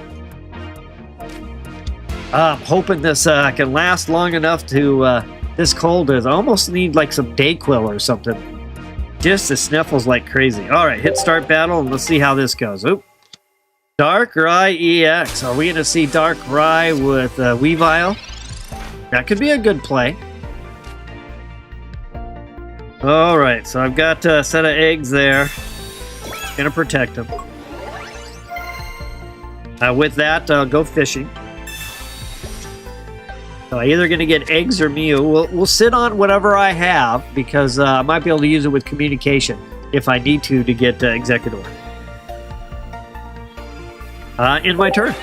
I'm hoping this can last long enough to... this cold is. I almost need like some Dayquil or something. Just the sniffles like crazy. All right, hit start battle, and let's see how this goes. Oop. Dark Rye EX. Are we going to see Dark Rye with Weavile? That could be a good play. All right, so I've got a set of eggs there. Gonna protect them. With that, I'll go fishing. So I'm either gonna get eggs or Mew. We'll sit on whatever I have because I might be able to use it with communication if I need to get Exeggutor. In my turn.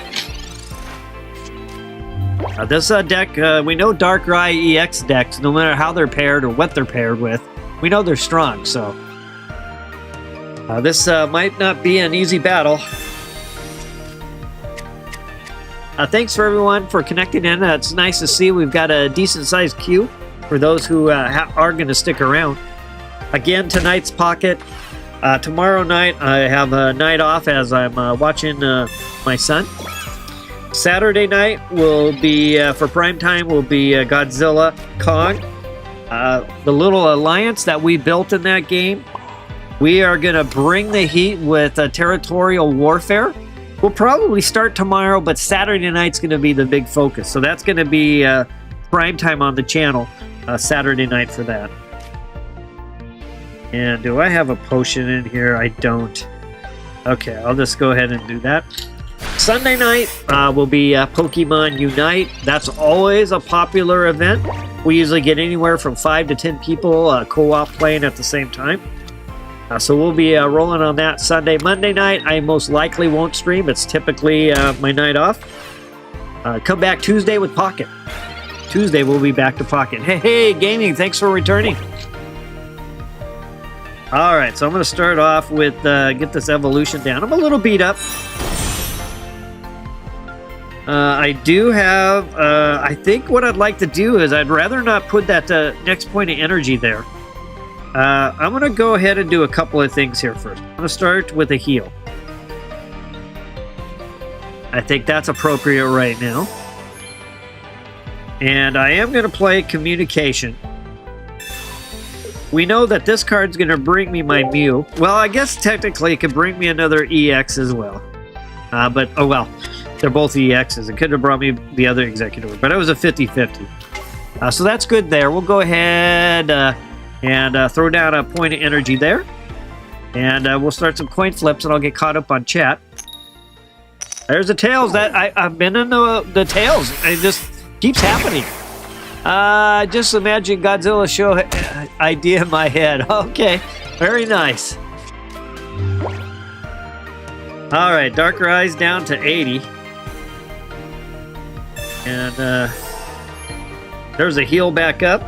This deck, we know Dark Rye EX decks, no matter how they're paired or what they're paired with, we know they're strong, so... this might not be an easy battle. Thanks for everyone for connecting in. It's nice to see we've got a decent-sized queue for those who are going to stick around. Again, tonight's Pocket. Tomorrow night, I have a night off as I'm watching my son. Saturday night will be, for prime time, will be Godzilla Kong. The little alliance that we built in that game. We are going to bring the heat with territorial warfare. We'll probably start tomorrow, but Saturday night's going to be the big focus. So that's going to be prime time on the channel Saturday night for that. And do I have a potion in here? I don't. Okay, I'll just go ahead and do that. Sunday night will be Pokemon Unite. That's always a popular event. We usually get anywhere from 5 to 10 people co-op playing at the same time. So we'll be rolling on that Sunday. Monday night, I most likely won't stream. It's typically my night off. Come back Tuesday with Pocket. Tuesday, we'll be back to Pocket. Hey, gaming, thanks for returning. All right, so I'm going to start off with get this evolution down. I'm a little beat up. I do have, I think what I'd like to do is I'd rather not put that next point of energy there. I'm going to go ahead and do a couple of things here first. I'm going to start with a heal. I think that's appropriate right now. And I am going to play Communication. We know that this card's going to bring me my Mew. Well, I guess technically it could bring me another EX as well. But, oh well, they're both EXs. It could have brought me the other Exeggutor, but it was a 50-50. So that's good there. We'll go ahead and throw down a point of energy there. And we'll start some coin flips, and I'll get caught up on chat. There's the tails. I've been in the tails. It just keeps happening. Just imagine Godzilla show idea in my head. Okay. Very nice. All right, Darker Eyes down to 80. And there's a heal back up.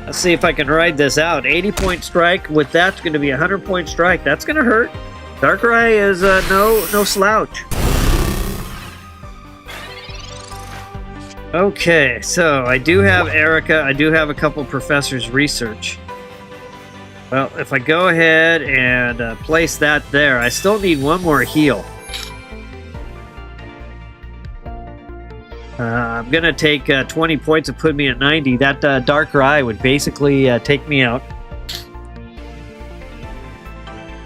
Let's see if I can ride this out. 80-point strike. With that's going to be a 100-point strike. That's going to hurt. Darker Eye is no slouch. Okay, so I do have Erika. I do have a couple professors' research. Well, if I go ahead and place that there, I still need one more heal. I'm going to take 20 points and put me at 90. That Darker Eye would basically take me out.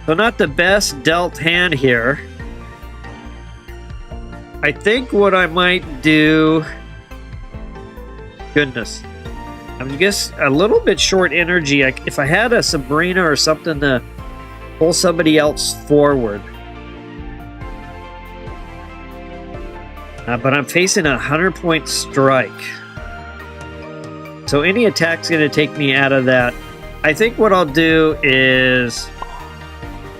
So not the best dealt hand here. I think what I might do... Goodness. I'm just a little bit short energy. If I had a Sabrina or something to pull somebody else forward. But I'm facing a 100-point strike. So any attack's going to take me out of that. I think what I'll do is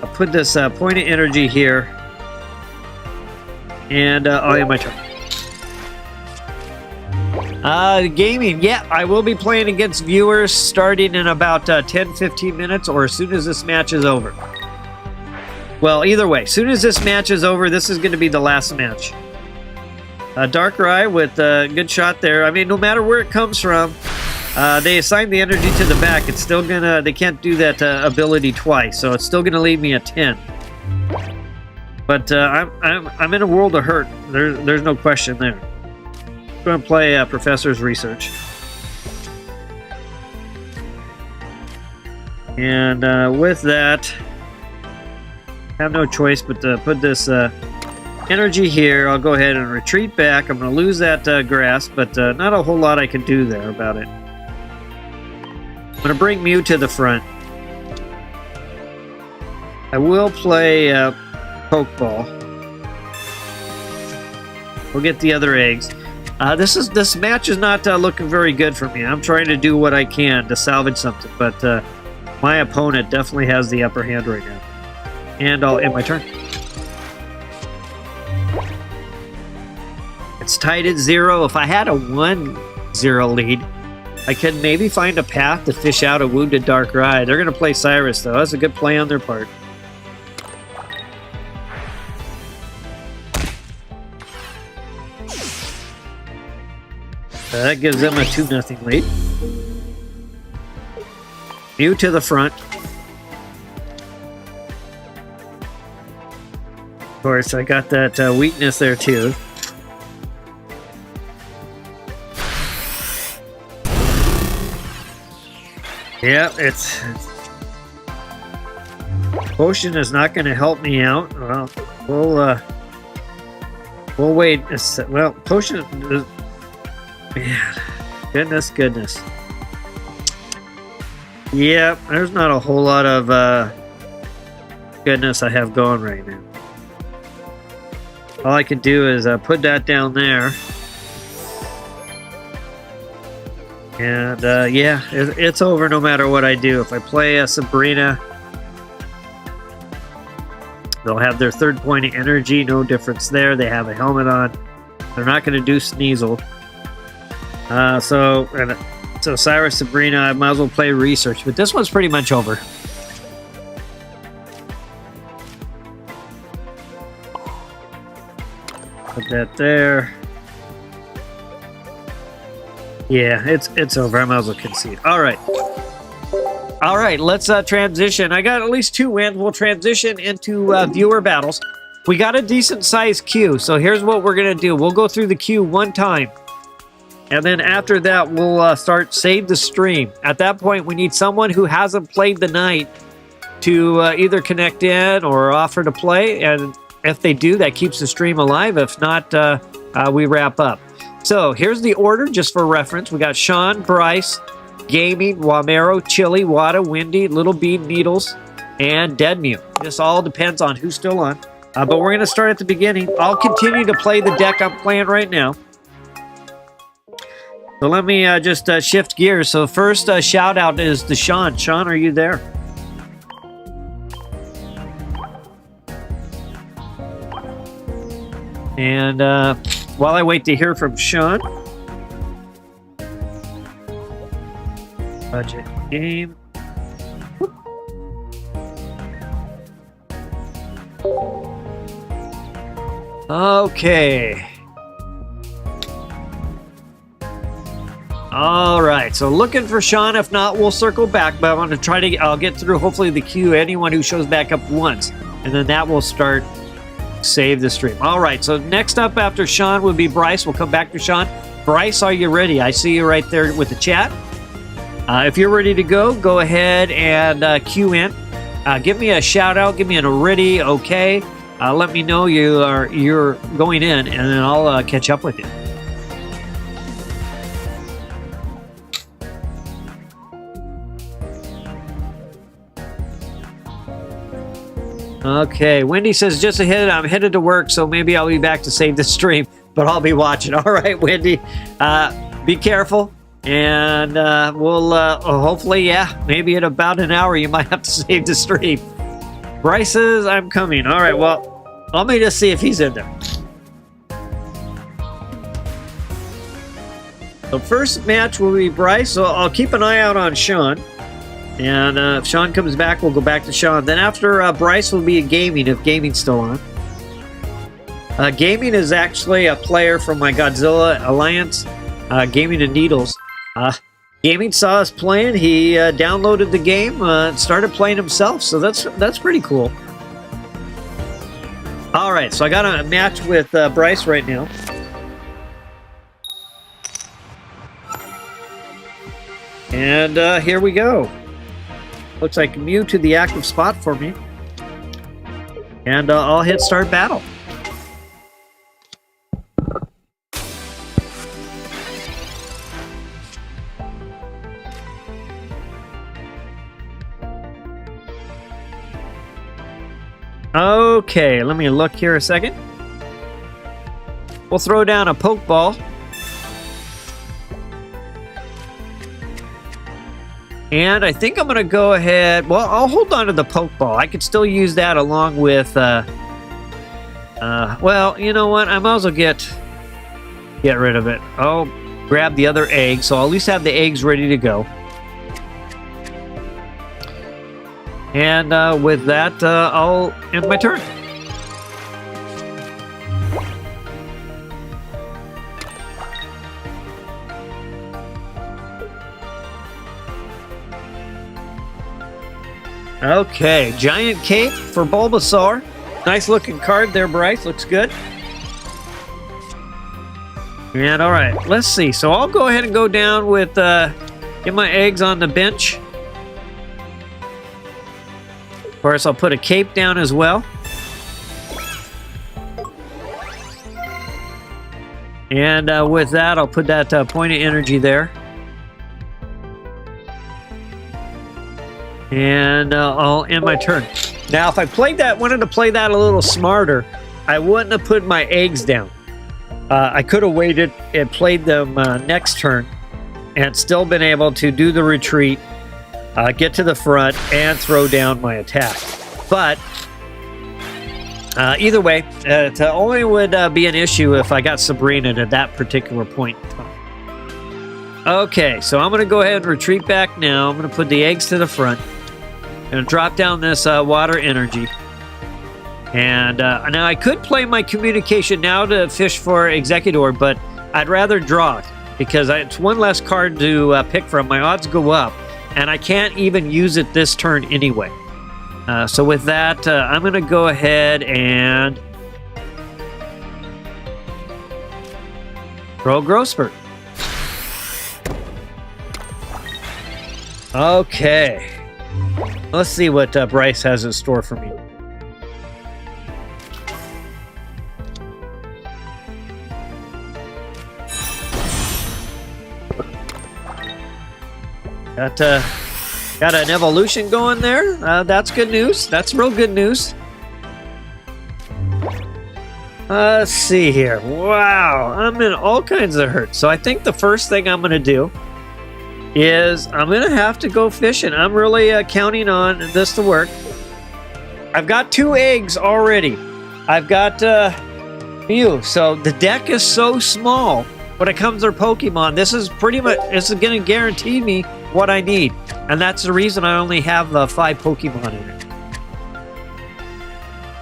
I'll put this point of energy here. And, oh yeah, my turn. Gaming. Yeah, I will be playing against viewers starting in about 10-15 minutes or as soon as this match is over. Well, either way, as soon as this match is over, this is going to be the last match. Darker Eye with a good shot there. I mean, no matter where it comes from, they assign the energy to the back. It's still gonna, they can't do that ability twice, so it's still gonna leave me at 10. But I'm in a world of hurt. There's no question there. I'm gonna play Professor's Research. And with that, I have no choice but to put this energy here. I'll go ahead and retreat back. I'm going to lose that grass, but not a whole lot I can do there about it. I'm going to bring Mew to the front. I will play Pokeball. We'll get the other eggs. This match is not looking very good for me. I'm trying to do what I can to salvage something, but my opponent definitely has the upper hand right now. And I'll end my turn. It's tied at 0. If I had a 1-0 lead, I could maybe find a path to fish out a wounded Darker Eye. They're going to play Cyrus, though. That's a good play on their part. That gives them a 2-0 lead. Mew to the front. Of course, I got that weakness there, too. Yeah, it's Potion is not going to help me out. Well, we'll wait. Well, Potion, man, goodness. Yeah, there's not a whole lot of goodness I have going right now. All I can do is put that down there. And yeah, it's over no matter what I do. If I play Sabrina, they'll have their third point of energy. No difference there. They have a helmet on. They're not going to do Sneasel. So Cyrus, Sabrina, I might as well play Research. But this one's pretty much over. Put that there. Yeah, it's over. I might as well concede. All right, let's transition. I got at least 2 wins. We'll transition into viewer battles. We got a decent sized queue, so here's what we're gonna do. We'll go through the queue one time, and then after that, we'll save the stream. At that point, we need someone who hasn't played the night to either connect in or offer to play, and if they do, that keeps the stream alive. If not, we wrap up. So here's the order, just for reference. We got Sean, Bryce, Gaming, Wamero, Chili, Wada, Windy, Little Bean, Needles, and Dead Mew. This all depends on who's still on. But we're going to start at the beginning. I'll continue to play the deck I'm playing right now. So let me just shift gears. So first shout out is to Sean. Sean, are you there? And while I wait to hear from Sean, budget game. Okay. All right. So looking for Sean. If not, we'll circle back. But I want to try to. I'll get through hopefully the queue. Anyone who shows back up once, and then that will start. Save the stream. All right, so next up after Sean would be Bryce. We'll come back to Sean. Bryce, are you ready? I see you right there with the chat. If you're ready to go, go ahead and queue in. Give me a shout out. Give me an ready, okay. Let me know you're going in, and then I'll catch up with you. Okay, Wendy says just ahead. I'm headed to work, so maybe I'll be back to save the stream, but I'll be watching. All right, Wendy, be careful, and we'll hopefully, yeah, maybe in about an hour you might have to save the stream. Bryce says I'm coming. All right, well, let me just see if he's in there. The first match will be Bryce, so I'll keep an eye out on Sean. And if Sean comes back, we'll go back to Sean. Then after Bryce will be gaming, if gaming's still on. Gaming is actually a player from my Godzilla Alliance, Gaming and Needles. Gaming saw us playing. He downloaded the game and started playing himself, so that's pretty cool. All right, so I got a match with Bryce right now. And here we go. Looks like Mew to the active spot for me. And I'll hit start battle. Okay, let me look here a second. We'll throw down a Pokeball. And I think I'm going to go ahead... Well, I'll hold on to the Pokeball. I could still use that along with... well, you know what? I might as well get rid of it. I'll grab the other egg, so I'll at least have the eggs ready to go. And with that, I'll end my turn. Okay, Giant Cape for Bulbasaur. Nice looking card there, Bryce. Looks good. And all right, let's see. So I'll go ahead and go down with, get my eggs on the bench. Of course, I'll put a cape down as well. And with that, I'll put that point of energy there. And I'll end my turn. Now, if I wanted to play that a little smarter, I wouldn't have put my eggs down. I could have waited and played them next turn and still been able to do the retreat, get to the front, and throw down my attack. But either way, it only would be an issue if I got Sabrina at that particular point in time. Okay, so I'm going to go ahead and retreat back now. I'm going to put the eggs to the front. I'm going to drop down this water energy. And now I could play my communication now to fish for Exeggutor, but I'd rather draw it because it's one less card to pick from. My odds go up, and I can't even use it this turn anyway. So with that, I'm going to go ahead and throw Growth Spurt. Okay. Let's see what Bryce has in store for me. Got an evolution going there. That's good news. That's real good news. Let's see here. Wow, I'm in all kinds of hurt. So I think the first thing I'm going to do is I'm going to have to go fishing. I'm really counting on this to work. I've got 2 eggs already. I've got Mew. So the deck is so small when it comes to Pokemon. This is pretty much, it's going to guarantee me what I need. And that's the reason I only have 5 Pokemon in it.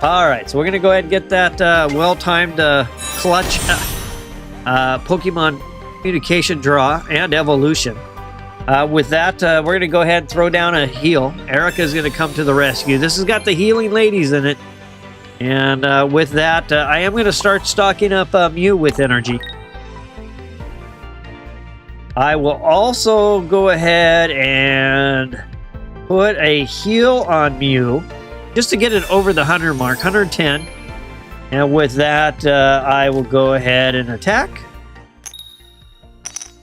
All right, so we're going to go ahead and get that well-timed clutch Pokemon communication draw and evolution. With that, we're going to go ahead and throw down a heal. Erika's going to come to the rescue. This has got the healing ladies in it. And with that, I am going to start stocking up Mew with energy. I will also go ahead and put a heal on Mew, just to get it over the 100 mark, 110. And with that, I will go ahead and attack.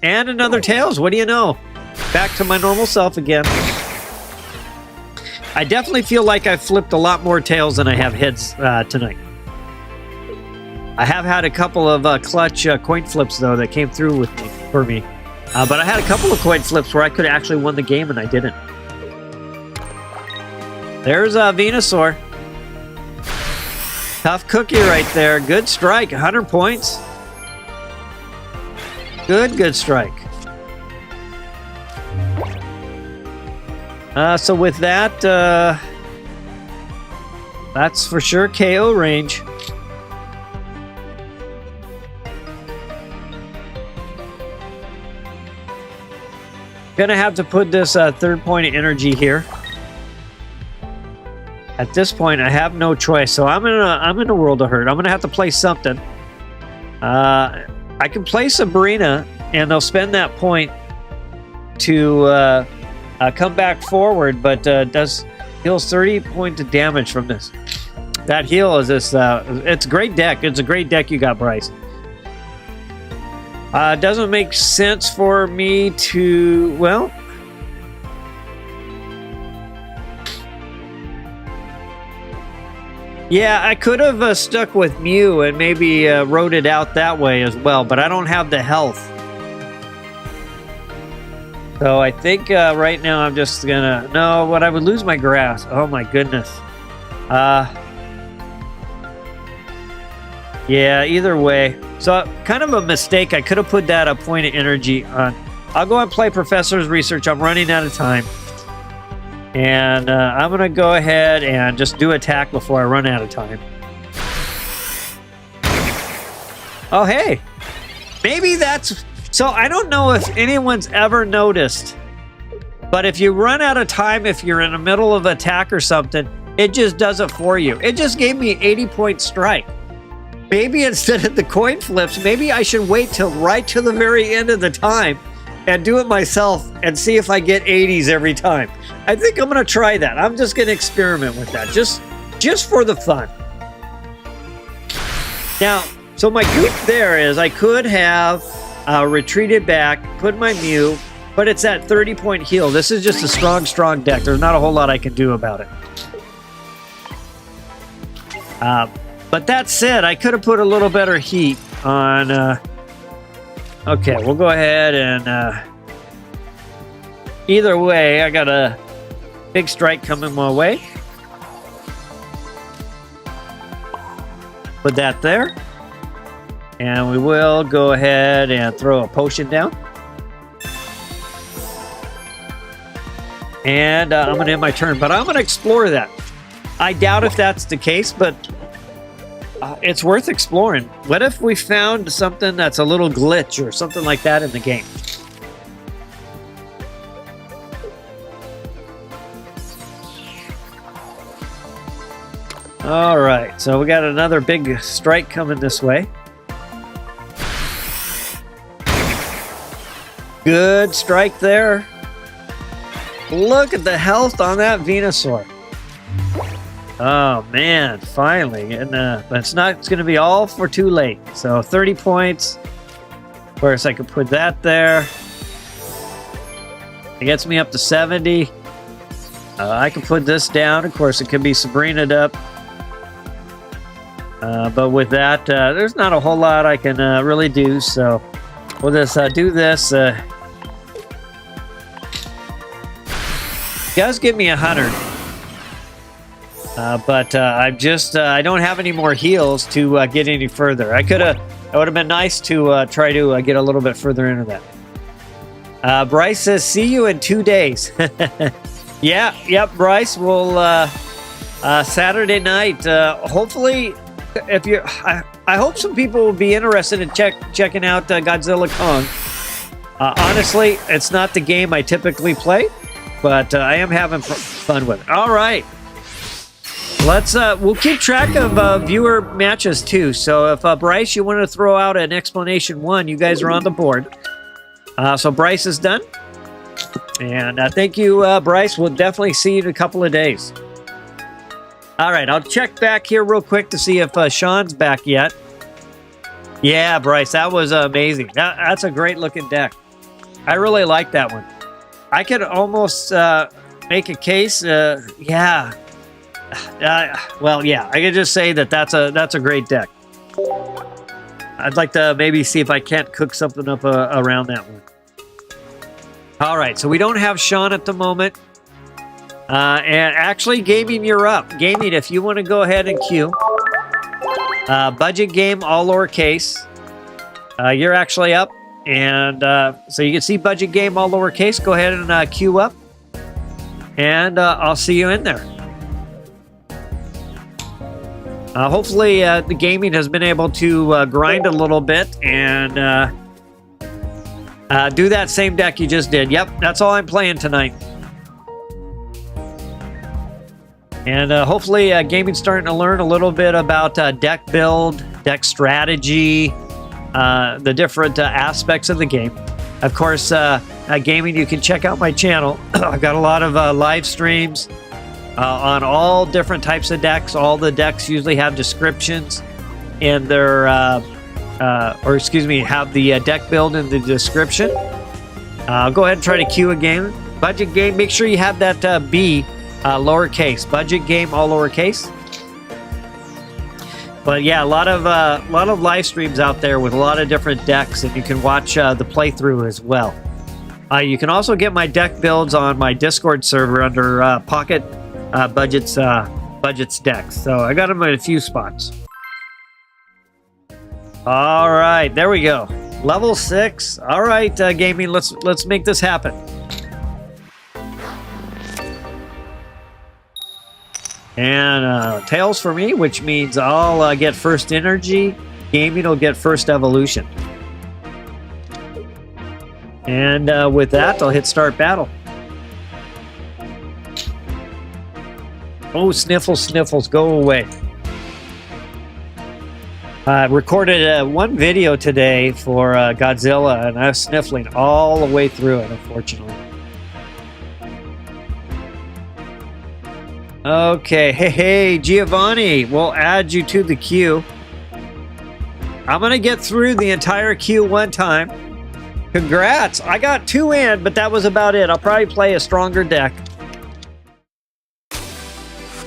And another Tails, what do you know? Back to my normal self again. I definitely feel like I've flipped a lot more Tails than I have heads tonight. I have had a couple of clutch coin flips, though, that came through for me. But I had a couple of coin flips where I could have actually won the game, and I didn't. There's Venusaur. Tough cookie right there. Good strike. 100 points. Good strike. So with that, that's for sure KO range. Gonna have to put this 3rd point of energy here. At this point, I have no choice, so I'm in a world of hurt. I'm gonna have to play something. I can play Sabrina, and they'll spend that point to come back forward, but deals 30 points of damage from this. That heal is this. It's a great deck. It's a great deck you got, Bryce. Doesn't make sense for me to, well. Yeah, I could have stuck with Mew and maybe wrote it out that way as well, but I don't have the health. So I think right now I'm just gonna... No, what I would lose my grass. Oh my goodness. Yeah, either way. So kind of a mistake. I could have put that a point of energy on. I'll go and play Professor's Research. I'm running out of time. And I'm going to go ahead and just do attack before I run out of time. Oh, hey. Maybe that's... So I don't know if anyone's ever noticed, but if you run out of time, if you're in the middle of attack or something, it just does it for you. It just gave me 80-point strike. Maybe instead of the coin flips, maybe I should wait till right to the very end of the time and do it myself and see if I get 80s every time. I think I'm going to try that. I'm just going to experiment with that, just for the fun. Now, so my goof there is I could have retreated back, put my Mew, but it's that 30-point heal. This is just a strong deck. There's not a whole lot I can do about it. But that said, I could have put a little better heat on... okay, we'll go ahead and... either way, I got a big strike coming my way. Put that there. And we will go ahead and throw a potion down. And I'm going to end my turn, but I'm going to explore that. I doubt if that's the case, but it's worth exploring. What if we found something that's a little glitch or something like that in the game? All right, so we got another big strike coming this way. Good strike there. Look at the health on that Venusaur. Oh man, finally. And but it's going to be all for too late. So 30 points. Of course, I could put that there. It gets me up to 70. I can put this down. Of course, it can be Sabrina'd up. But with that, there's not a whole lot I can really do, so we'll just do this. It does give me 100. But I'm just, I don't have any more heals to get any further. It would have been nice to try to get a little bit further into that. Bryce says, see you in 2 days. Yep, Bryce, we'll, Saturday night, hopefully, if you're, I hope some people will be interested in checking out Godzilla Kong. Honestly, it's not the game I typically play, but I am having fun with it. All right. We'll keep track of viewer matches too. So if Bryce, you want to throw out an explanation 1, you guys are on the board. So Bryce is done. And thank you, Bryce. We'll definitely see you in a couple of days. All right, I'll check back here real quick to see if Sean's back yet. Yeah, Bryce, that was amazing. That's a great looking deck. I really like that one. I could almost make a case. Yeah. Well, yeah, I could just say that's a great deck. I'd like to maybe see if I can't cook something up around that one. All right, so we don't have Sean at the moment. And actually, Gaming, you're up. Gaming, if you want to go ahead and queue. Budget game, all lowercase. You're actually up. And so you can see budget game, all lowercase. Go ahead and queue up. And I'll see you in there. Hopefully, the gaming has been able to grind a little bit and do that same deck you just did. Yep, that's all I'm playing tonight. And hopefully, gaming's starting to learn a little bit about deck build, deck strategy, the different aspects of the game. Of course, gaming, you can check out my channel. I've got a lot of live streams. On all different types of decks. All the decks usually have descriptions in their, have the deck build in the description. Go ahead and try to queue a game. Budget game, make sure you have that B lowercase. Budget game, all lowercase. But yeah, a lot of live streams out there with a lot of different decks, and you can watch the playthrough as well. You can also get my deck builds on my Discord server under Pocket Budget's decks. So I got them in a few spots. All right, there we go. Level 6. All right, gaming. Let's make this happen. And tails for me, which means I'll get first energy. Gaming will get first evolution. And with that, I'll hit start battle. Oh, sniffles, go away. I recorded one video today for Godzilla, and I was sniffling all the way through it, unfortunately. Okay, hey, Giovanni, we'll add you to the queue. I'm going to get through the entire queue one time. Congrats! I got 2 in, but that was about it. I'll probably play a stronger deck.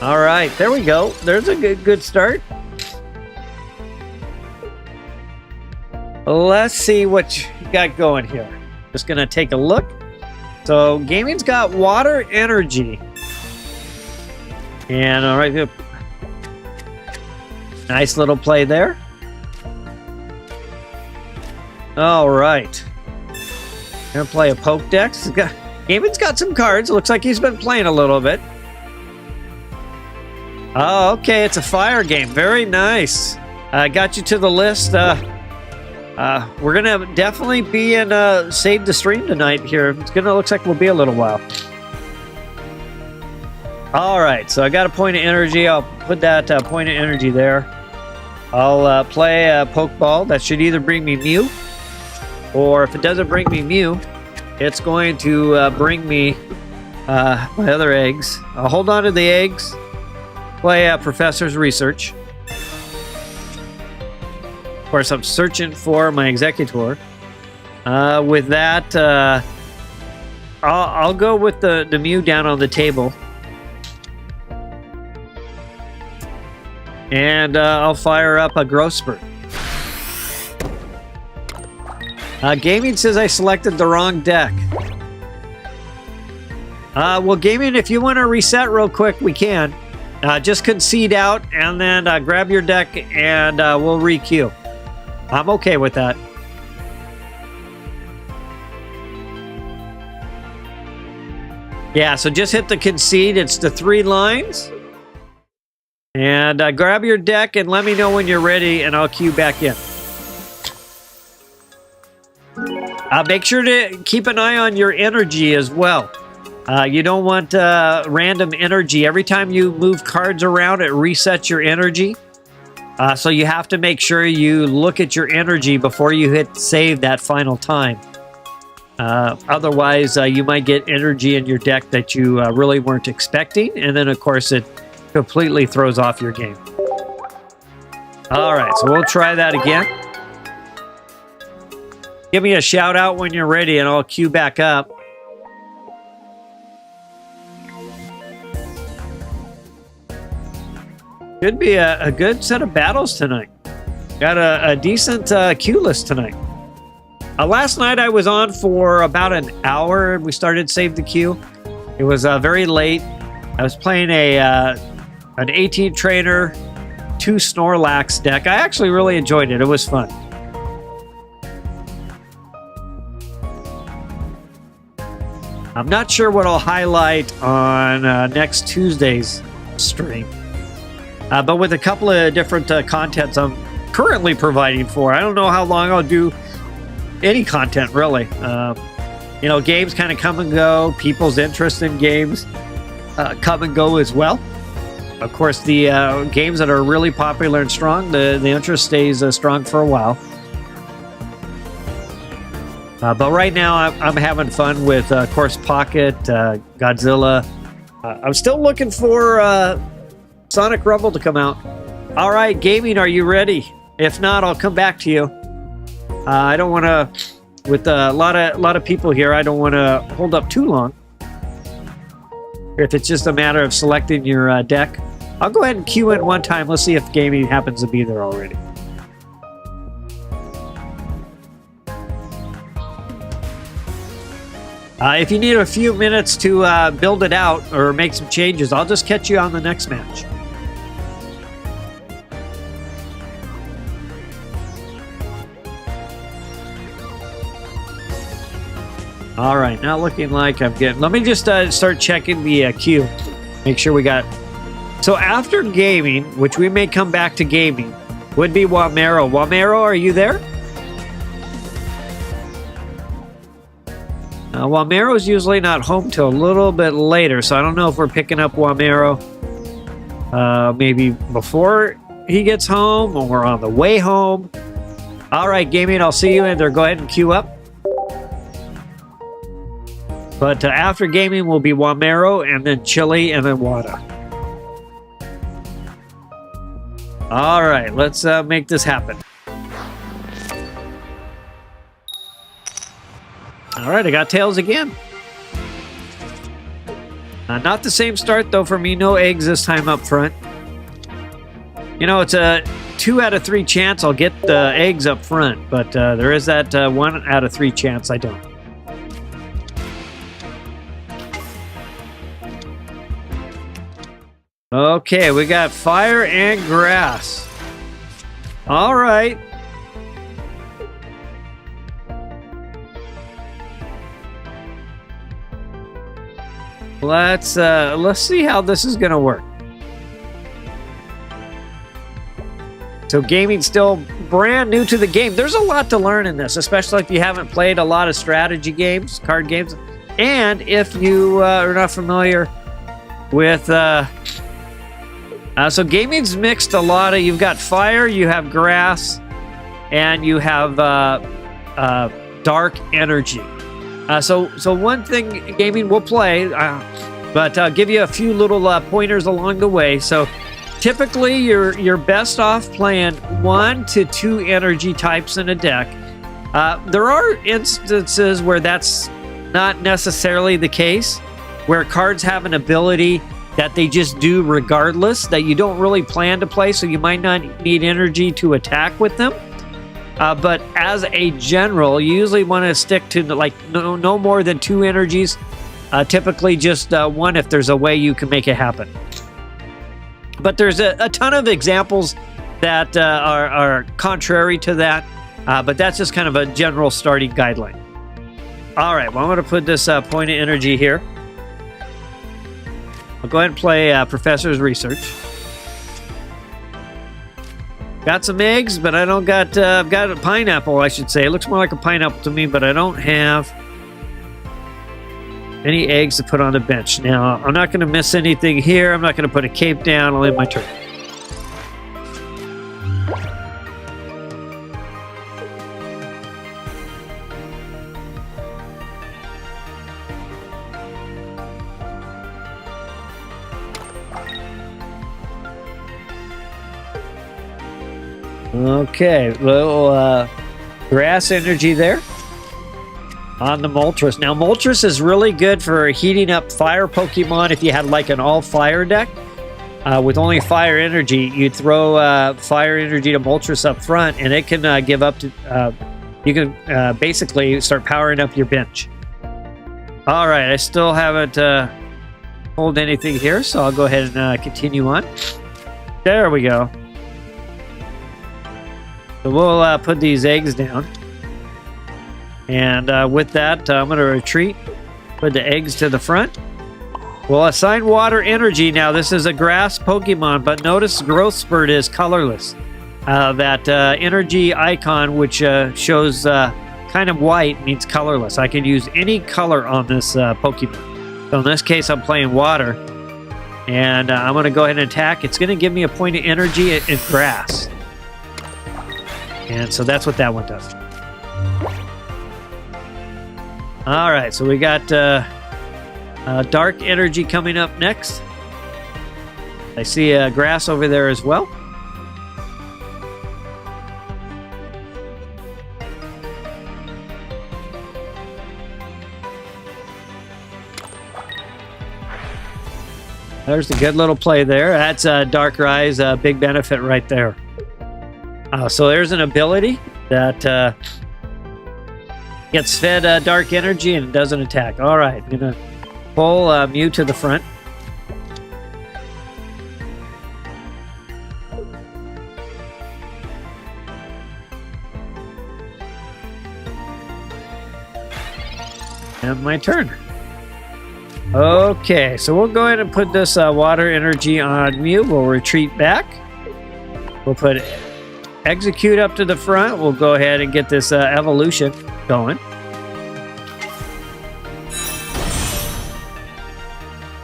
All right, there we go. There's a good start. Let's see what you got going here. Just gonna take a look. So gaming's got water energy. And all right, nice little play there. All right. Gonna play a poke deck. Gaming's got some cards. Looks like he's been playing a little bit. Oh, okay, it's a fire game. Very nice. I got you to the list. We're gonna definitely be in Save the Stream tonight here. It's gonna looks like we'll be a little while. All right, so I got a point of energy. I'll put that point of energy there. I'll play a Pokeball. That should either bring me Mew, or if it doesn't bring me Mew, it's going to bring me my other eggs. I'll hold on to the eggs. Play Professor's Research. Of course, I'm searching for my Exeggutor. With that, I'll go with the Mew down on the table. And I'll fire up a growth spurt. Gaming says I selected the wrong deck. Well, Gaming, if you want to reset real quick, we can. Just concede out and then grab your deck and we'll re-queue. I'm okay with that. Yeah, so just hit the concede. It's the 3 lines. And grab your deck and let me know when you're ready and I'll queue back in. Make sure to keep an eye on your energy as well. You don't want random energy. Every time you move cards around, it resets your energy. So you have to make sure you look at your energy before you hit save that final time. Otherwise, you might get energy in your deck that you really weren't expecting. And then, of course, it completely throws off your game. All right, so we'll try that again. Give me a shout out when you're ready and I'll queue back up. Should be a good set of battles tonight. Got a decent queue list tonight. Last night I was on for about an hour and we started Save the Queue. It was very late. I was playing an 18 trainer, 2 Snorlax deck. I actually really enjoyed it. It was fun. I'm not sure what I'll highlight on next Tuesday's stream. But with a couple of different contents I'm currently providing for, I don't know how long I'll do any content, really. You know, games kind of come and go. People's interest in games come and go as well. Of course, the games that are really popular and strong, the interest stays strong for a while. But right now, I'm having fun with, of course, Pocket, Godzilla. I'm still looking for Sonic Rumble to come out. All right, Gaming, are you ready? If not, I'll come back to you. I don't want to, with a lot of people here, I don't want to hold up too long. If it's just a matter of selecting your deck, I'll go ahead and queue in one time. Let's see if Gaming happens to be there already. If you need a few minutes to build it out or make some changes, I'll just catch you on the next match. All right, now looking like I'm getting... Let me just start checking the queue. Make sure we got... So after Gaming, which we may come back to Gaming, would be Wamero. Wamero, are you there? Wamero's usually not home till a little bit later, so I don't know if we're picking up Wamero maybe before he gets home or we're on the way home. All right, Gaming, I'll see you in there. Go ahead and queue up. But after Gaming will be Wamero and then Chili and then Wada. All right, let's make this happen. All right, I got tails again. Not the same start, though, for me. No eggs this time up front. You know, it's a 2 out of 3 chance I'll get the eggs up front, but there is that 1 out of 3 chance I don't. Okay, we got fire and grass. All right. Let's see how this is gonna work. So Gaming's still brand new to the game. There's a lot to learn in this, especially if you haven't played a lot of strategy games, card games, and if you are not familiar with. So Gaming's mixed a lot of. You've got fire, you have grass, and you have dark energy. So one thing Gaming will play, but I'll give you a few little pointers along the way. So typically you're best off playing 1 to 2 energy types in a deck. There are instances where that's not necessarily the case, where cards have an ability that they just do regardless, that you don't really plan to play, so you might not need energy to attack with them. But as a general, you usually want to stick to no more than 2 energies. Typically just 1 if there's a way you can make it happen. But there's a ton of examples that are contrary to that. But that's just kind of a general starting guideline. All right, well, I'm going to put this point of energy here. I'll go ahead and play Professor's Research. Got some eggs, but I don't got... I've got a pineapple, I should say. It looks more like a pineapple to me, but I don't have any eggs to put on the bench. Now, I'm not going to miss anything here. I'm not going to put a cape down. I'll end my turn. Okay, little grass energy there on the Moltres. Now, Moltres is really good for heating up fire Pokemon. If you had like an all-fire deck with only fire energy, you'd throw fire energy to Moltres up front, and it can give up to... you can basically start powering up your bench. All right, I still haven't pulled anything here, so I'll go ahead and continue on. There we go. So we'll put these eggs down. And with that, I'm going to retreat. Put the eggs to the front. We'll assign water energy. Now, this is a grass Pokemon, but notice Growth Spurt is colorless. That energy icon, which shows kind of white, means colorless. I can use any color on this Pokemon. So in this case, I'm playing water. And I'm going to go ahead and attack. It's going to give me a point of energy in grass. And so that's what that one does. All right, so we got dark energy coming up next. I see grass over there as well. There's a good little play there. That's Dark Rise, big benefit right there. So there's an ability that gets fed dark energy and doesn't attack. All right, I'm going to pull Mew to the front. And my turn. Okay, so we'll go ahead and put this water energy on Mew. We'll retreat back. We'll put Exeggcute up to the front. We'll go ahead and get this evolution going.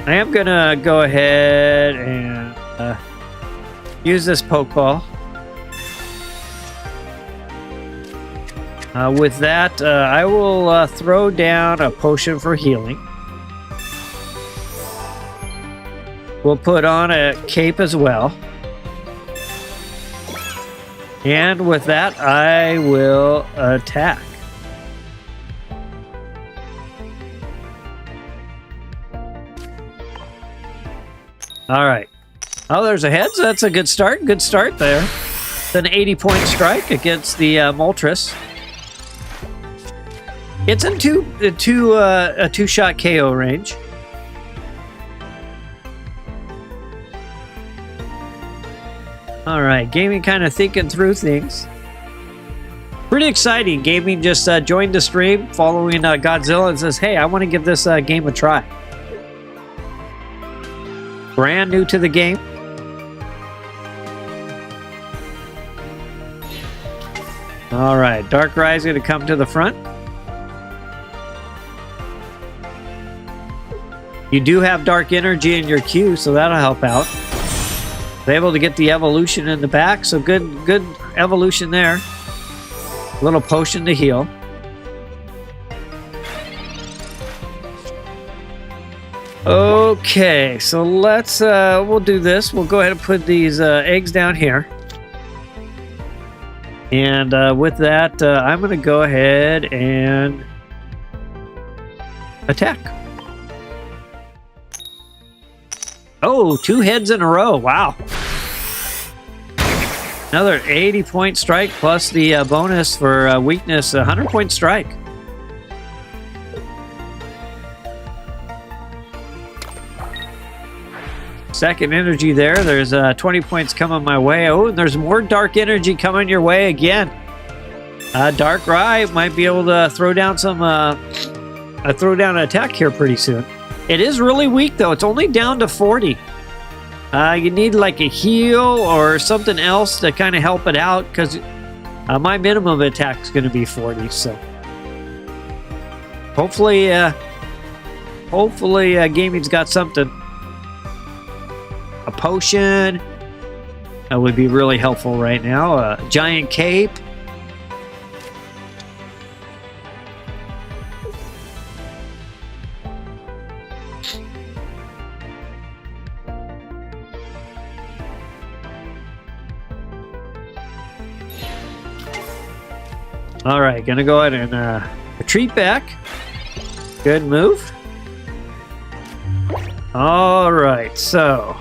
I am going to go ahead and use this Pokeball. With that, I will throw down a potion for healing. We'll put on a cape as well. And with that, I will attack. All right. Oh, there's a heads. That's a good start. Good start there. It's an 80-point strike against the Moltres. It's in a two-shot KO range. All right, Gaming kind of thinking through things. Pretty exciting. Gaming just joined the stream following Godzilla and says, hey, I want to give this game a try. Brand new to the game. All right, Dark Rise going to come to the front. You do have Dark Energy in your queue, so that'll help out. Able to get the evolution in the back, so good evolution there. Little potion to heal. Okay, so let's we'll do this. We'll go ahead and put these eggs down here. And with that, I'm going to go ahead and attack. Oh, 2 heads in a row. Wow. Another 80-point strike plus the bonus for weakness, 100-point strike. Second energy there. There's 20 points coming my way. Oh, and there's more dark energy coming your way again. Dark Rye might be able to throw down some throw down an attack here pretty soon. It is really weak though. It's only down to 40. You need like a heal or something else to kind of help it out because my minimum attack is going to be 40. So hopefully gaming's got something. A potion that would be really helpful right now. A giant cape. All right, gonna go ahead and retreat back. Good move. All right, so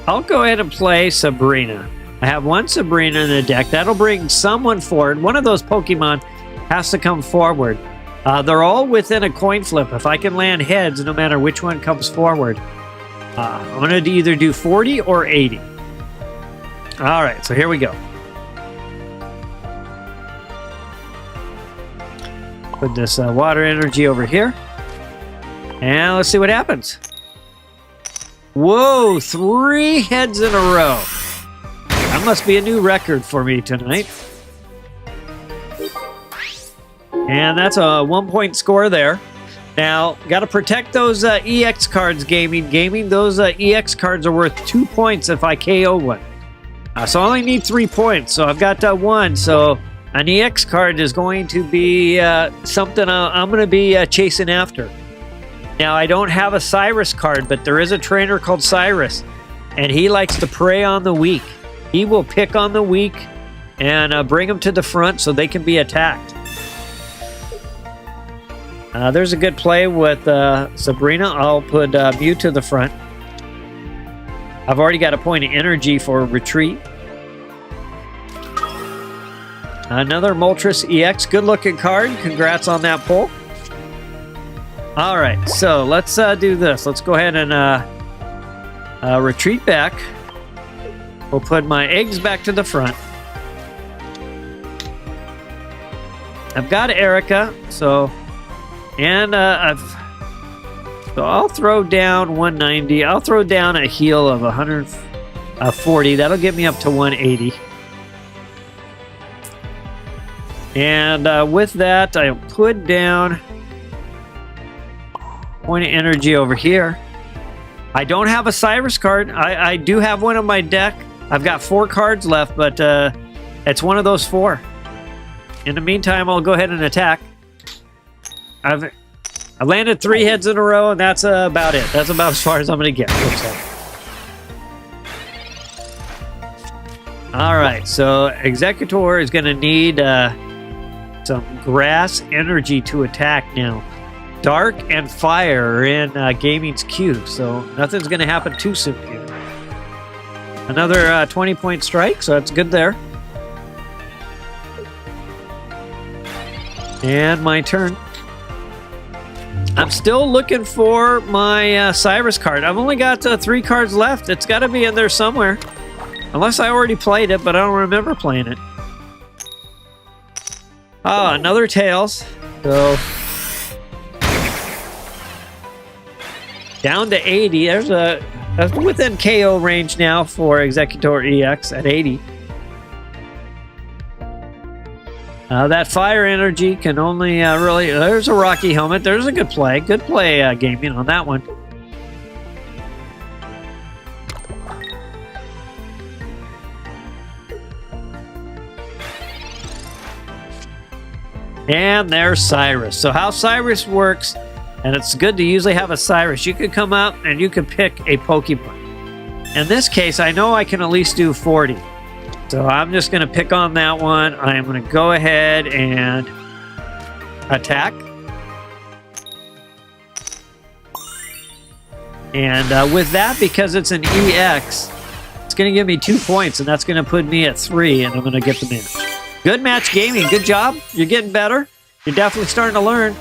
I'll go ahead and play Sabrina. I have one Sabrina in the deck. That'll bring someone forward. One of those Pokemon has to come forward. They're all within a coin flip. If I can land heads, no matter which one comes forward, I'm going to either do 40 or 80. All right, so here we go. Put this water energy over here. And let's see what happens. Whoa, 3 heads in a row. That must be a new record for me tonight. And that's a 1-point score there. Now, got to protect those EX cards, gaming. Those EX cards are worth 2 points if I KO one. So I only need 3 points. So I've got 1. So an EX card is going to be something I'm going to be chasing after. Now, I don't have a Cyrus card, but there is a trainer called Cyrus. And he likes to prey on the weak. He will pick on the weak and bring them to the front so they can be attacked. There's a good play with Sabrina. I'll put Mew to the front. I've already got a point of energy for retreat. Another Moltres EX. Good looking card. Congrats on that pull. All right, so let's do this. Let's go ahead and retreat back. We'll put my eggs back to the front. I've got Erika, so I'll throw down 190. I'll throw down a heal of 140. That'll get me up to 180. And with that, I'll put down point of energy over here. I don't have a Cyrus card. I do have one on my deck. I've got 4 cards left, but it's one of those 4. In the meantime, I'll go ahead and attack. I landed 3 heads in a row, and that's about it. That's about as far as I'm going to get. All right, so Exeggutor is going to need some grass energy to attack now. Dark and fire are in gaming's queue, so nothing's going to happen too soon here. Another 20-point strike, so that's good there. And my turn. I'm still looking for my Cyrus card. I've only got 3 cards left. It's got to be in there somewhere. Unless I already played it, but I don't remember playing it. Oh, another Tails. So down to 80. That's within KO range now for Exeggutor EX at 80. That fire energy can only really... There's a Rocky Helmet. There's a good play. Good play, gaming, on that one. And there's Cyrus. So how Cyrus works, and it's good to usually have a Cyrus, you could come out and you could pick a Pokemon. In this case, I know I can at least do 40. So I'm just going to pick on that one. I'm going to go ahead and attack. And with that, because it's an EX, it's going to give me 2 points, and that's going to put me at 3, and I'm going to get the match. Good match gaming. Good job. You're getting better. You're definitely starting to learn.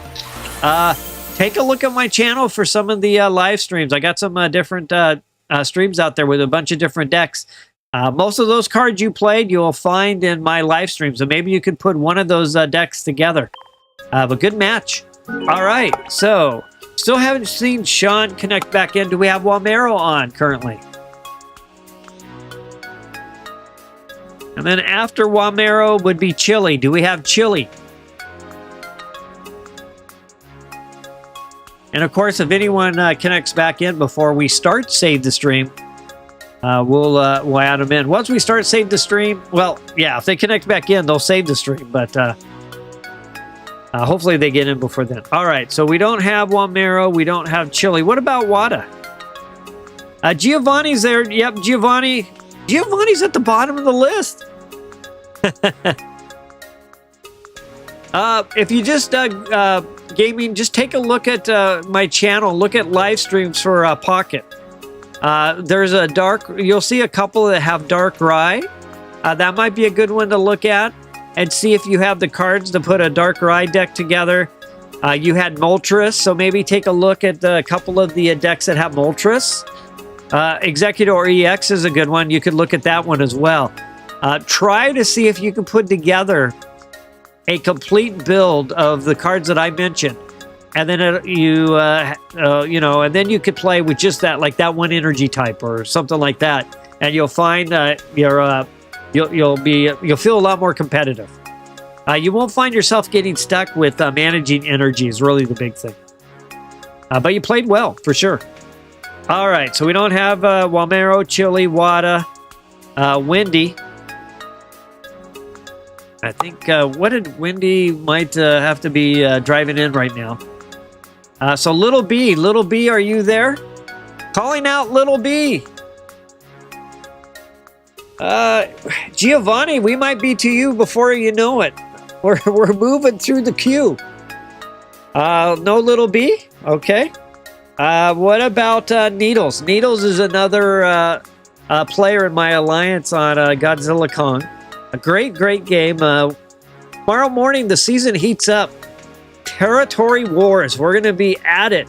Take a look at my channel for some of the live streams. I got some different streams out there with a bunch of different decks. Most of those cards you played, you'll find in my live streams. So maybe you could put one of those decks together. But good match. All right. So, still haven't seen Sean connect back in. Do we have Wamero on currently? And then after Wamero would be Chili. Do we have Chili? And of course, if anyone connects back in before we start Save the Stream, we'll add them in. Once we start Save the Stream, well, yeah, if they connect back in, they'll save the stream, but hopefully they get in before then. All right, so we don't have Wamero, we don't have Chili. What about Wada? Giovanni's there. Yep, Giovanni. Giovanni's at the bottom of the list. If you just gaming, just take a look at my channel. Look at live streams for Pocket. There's a dark. You'll see a couple that have dark rye. That might be a good one to look at and see if you have the cards to put a dark rye deck together. You had Moltres, so maybe take a look at a couple of the decks that have Moltres. Exeggutor EX is a good one. You could look at that one as well. Try to see if you can put together a complete build of the cards that I mentioned, and then and then you could play with just that, like that one energy type or something like that, and you'll find you'll feel a lot more competitive. You won't find yourself getting stuck with managing energy is really the big thing. But you played well for sure. All right, so we don't have Wamero, Chili, Wada, Wendy. I think, what did Wendy might have to be driving in right now. So Little B, are you there? Calling out Little B. Giovanni, we might be to you before you know it. We're moving through the queue. No Little B? Okay. What about Needles? Needles is another player in my alliance on Godzilla Kong. A great game. Tomorrow morning, the season heats up. Territory Wars. We're going to be at it.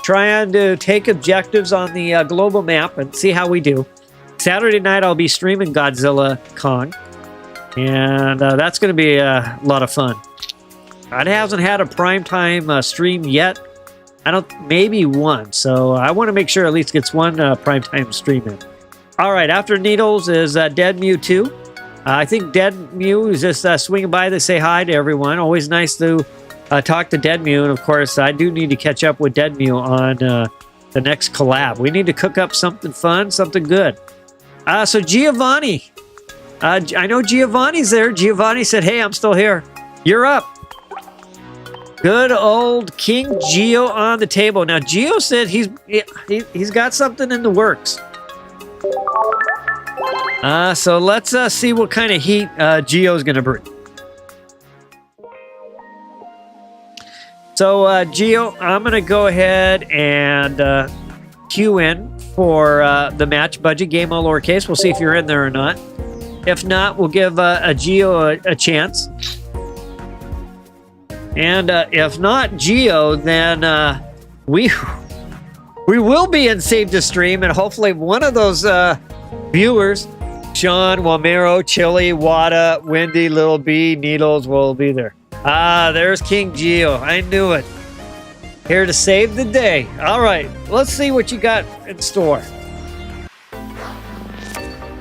Trying to take objectives on the global map and see how we do. Saturday night, I'll be streaming Godzilla Kong. And that's going to be a lot of fun. It hasn't had a primetime stream yet. Maybe one. So I want to make sure at least gets one primetime stream in. All right, after Needles is Dead Mew 2. I think Dead Mew is just swinging by to say hi to everyone. Always nice to talk to Dead Mew. And of course, I do need to catch up with Dead Mew on the next collab. We need to cook up something fun, something good. So Giovanni. I know Giovanni's there. Giovanni said, hey, I'm still here. You're up. Good old King Gio on the table. Now, Gio said he's got something in the works. So let's see what kind of heat Gio's going to bring. So, Gio, I'm going to go ahead and queue in for the match budget game, all lowercase. We'll see if you're in there or not. If not, we'll give a Gio a chance. And if not Gio, then we will be in Save the Stream, and hopefully one of those viewers, Sean, Wamero, Chili, Wada, Wendy, Little B, Needles, will be there. There's King Gio. I knew it. Here to save the day. All right, let's see what you got in store.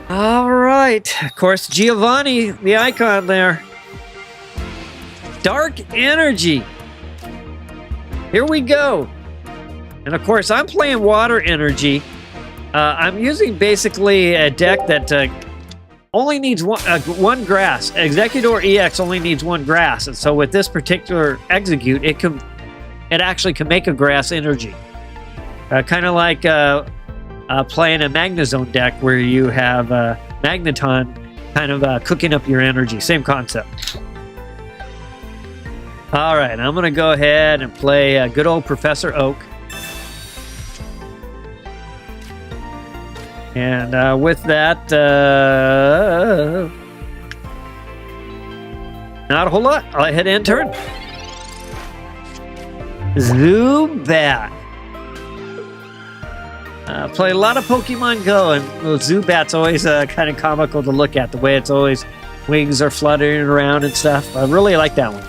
All right. Of course, Giovanni, the icon there. Dark Energy. Here we go. And of course, I'm playing Water Energy. I'm using basically a deck that only needs one grass. Exeggutor EX only needs one grass. And so with this particular Exeggcute, it actually can make a grass energy. Kind of like playing a Magnezone deck where you have Magneton kind of cooking up your energy. Same concept. All right, I'm going to go ahead and play good old Professor Oak. And with that, not a whole lot. I'll hit enter. Zubat. Play a lot of Pokemon Go, and Zubat's always kind of comical to look at. The way it's always wings are fluttering around and stuff. I really like that one.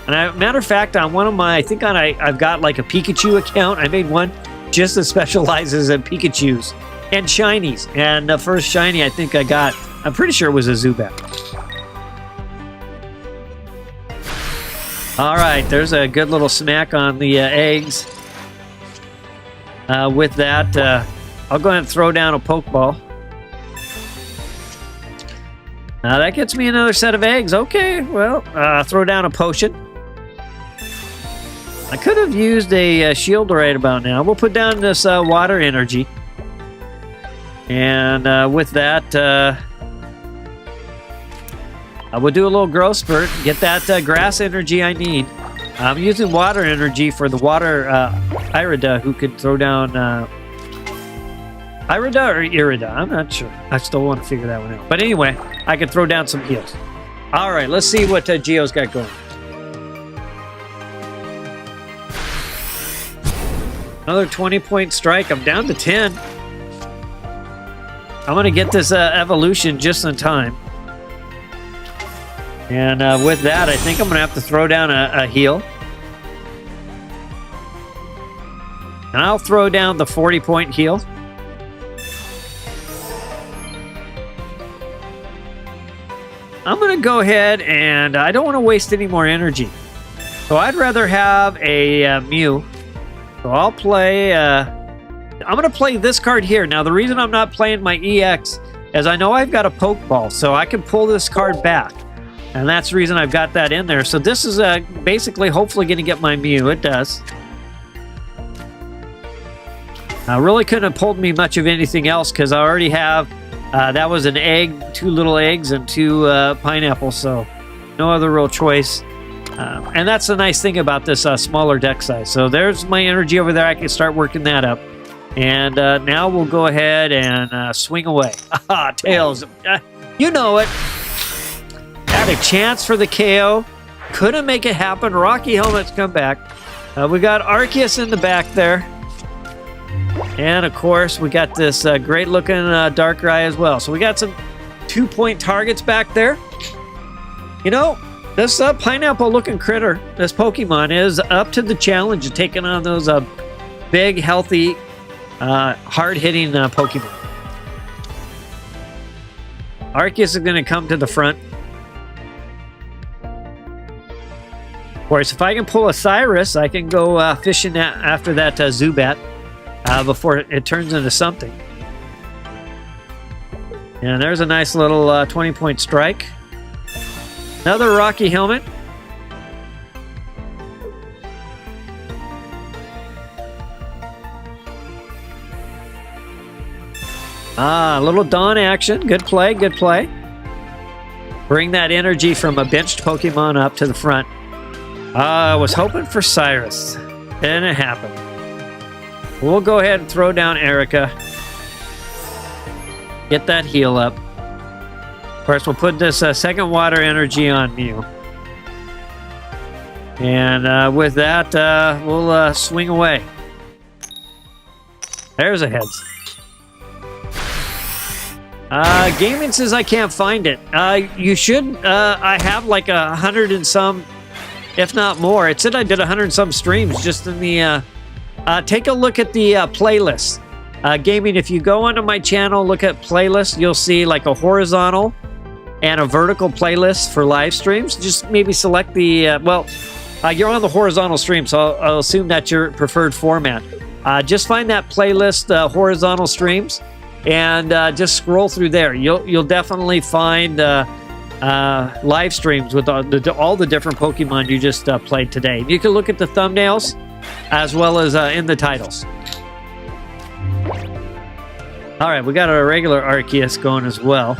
And matter of fact, on one of my, I've got like a Pikachu account. I made one just that specializes in Pikachus and shinies. And the first shiny I think I got, I'm pretty sure it was a Zubat. All right, there's a good little smack on the eggs. With that, I'll go ahead and throw down a Pokeball. Now that gets me another set of eggs. Okay, well, throw down a potion. I could have used a shield right about now. We'll put down this water energy. And with that, I will do a little growth spurt, get that grass energy I need. I'm using water energy for the water Irida, who could throw down Irida or Irida. I'm not sure. I still want to figure that one out. But anyway, I can throw down some heals. All right, let's see what Gio's got going. Another 20-point strike. I'm down to 10. I'm going to get this evolution just in time. And with that, I think I'm going to have to throw down a heal. And I'll throw down the 40-point heal. I'm going to go ahead and I don't want to waste any more energy. So I'd rather have a Mew. So I'll play... I'm going to play this card here. Now, the reason I'm not playing my EX is I know I've got a Pokeball, so I can pull this card back. And that's the reason I've got that in there. So this is basically hopefully going to get my Mew. It does. I really couldn't have pulled me much of anything else because I already have... that was an egg, 2 little eggs, and 2 pineapples, so no other real choice. And that's the nice thing about this smaller deck size. So there's my energy over there. I can start working that up. And now we'll go ahead and swing away. Ah, Tails. You know it. Had a chance for the KO. Couldn't make it happen. Rocky Helmet's come back. We got Arceus in the back there. And, of course, we got this great-looking Darkrai as well. So we got some 2-point targets back there. You know, this pineapple-looking critter, this Pokemon, is up to the challenge of taking on those big, healthy, hard-hitting Pokemon. Arceus is going to come to the front. Of course, if I can pull a Cyrus, I can go fishing after that Zubat. Before it turns into something. And there's a nice little 20-point strike. Another Rocky Helmet. A little Dawn action. Good play, good play. Bring that energy from a benched Pokemon up to the front. I was hoping for Cyrus. And it happened. We'll go ahead and throw down Erika. Get that heal up. Of course, we'll put this second water energy on Mew. And with that, we'll swing away. There's a heads. Gaming says I can't find it. You should. I have like 100 and some, if not more. It said I did 100 and some streams just in the... take a look at the playlist. Gaming, if you go onto my channel, look at playlists, you'll see like a horizontal and a vertical playlist for live streams. Just maybe select the, you're on the horizontal stream, so I'll assume that's your preferred format. Just find that playlist, horizontal streams, and just scroll through there. You'll definitely find live streams with all the different Pokemon you just played today. You can look at the thumbnails as well as in the titles. All right, we got a regular Arceus going as well.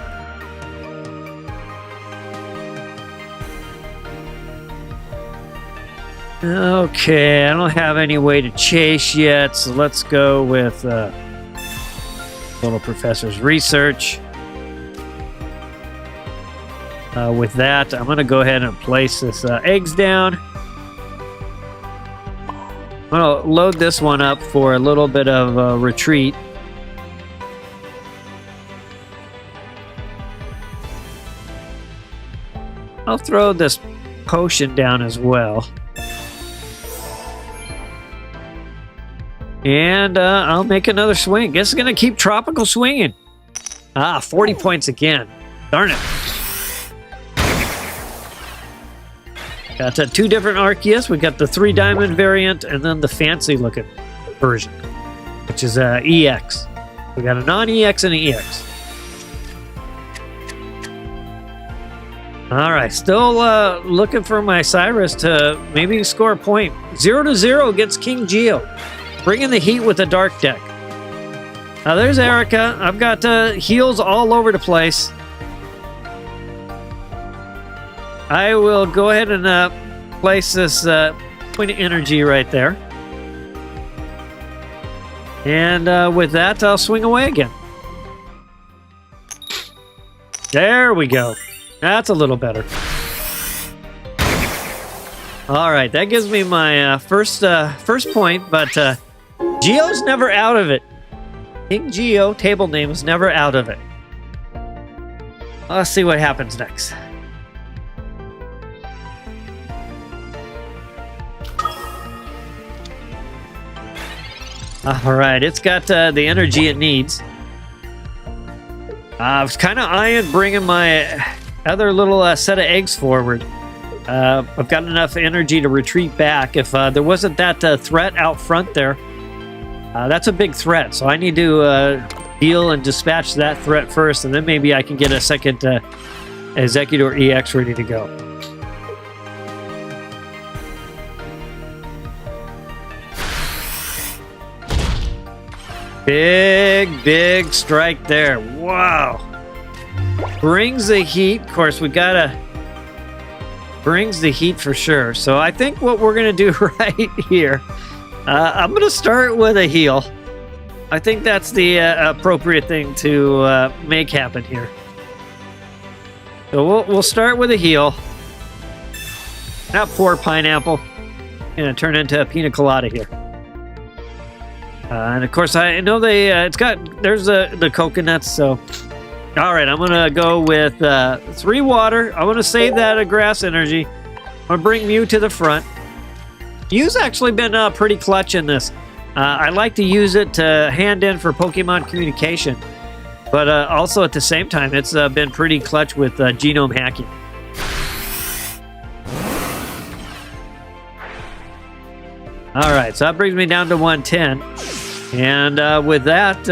Okay, I don't have any way to chase yet, so let's go with Little Professor's Research. With that, I'm going to go ahead and place this eggs down. I'm going to load this one up for a little bit of retreat. I'll throw this potion down as well. And I'll make another swing. Guess it's going to keep tropical swinging. 40 points again. Darn it. Got 2 different Arceus. We got the 3-diamond variant and then the fancy looking version, which is EX. We got a non-EX and an EX. All right, still looking for my Cyrus to maybe score a point. 0-0 against King Geo. Bringing the heat with the dark deck. There's Erika. I've got heals all over the place. I will go ahead and place this point of energy right there. And with that, I'll swing away again. There we go. That's a little better. All right, that gives me my first point, but Geo's never out of it. King Geo, table name, is never out of it. Let's see what happens next. All right, it's got the energy it needs. I was kind of eyeing bringing my other little set of eggs forward. I've got enough energy to retreat back. If there wasn't that threat out front there, that's a big threat. So I need to deal and dispatch that threat first, and then maybe I can get a second Exeggutor EX ready to go. Big strike there. Wow. Brings the heat. Of course, we gotta... Brings the heat for sure. So I think what we're going to do right here, I'm going to start with a heal. I think that's the appropriate thing to make happen here. So we'll start with a heal. That poor pineapple. Going to turn into a pina colada here. And of course, I know there's the coconuts, so... Alright, I'm going to go with 3 water. I want to save that grass energy. I'm going to bring Mew to the front. Mew's actually been pretty clutch in this. I like to use it to hand in for Pokemon communication. But also at the same time, it's been pretty clutch with genome hacking. Alright, so that brings me down to 110. And with that...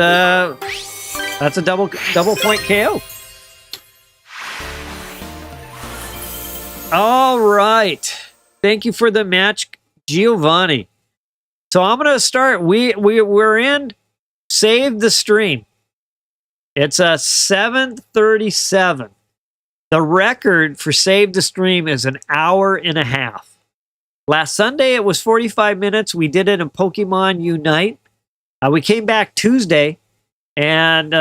that's a double point KO. All right. Thank you for the match, Giovanni. So I'm going to start. We're in Save the Stream. It's a 7:37. The record for Save the Stream is an hour and a half. Last Sunday, it was 45 minutes. We did it in Pokemon Unite. We came back Tuesday and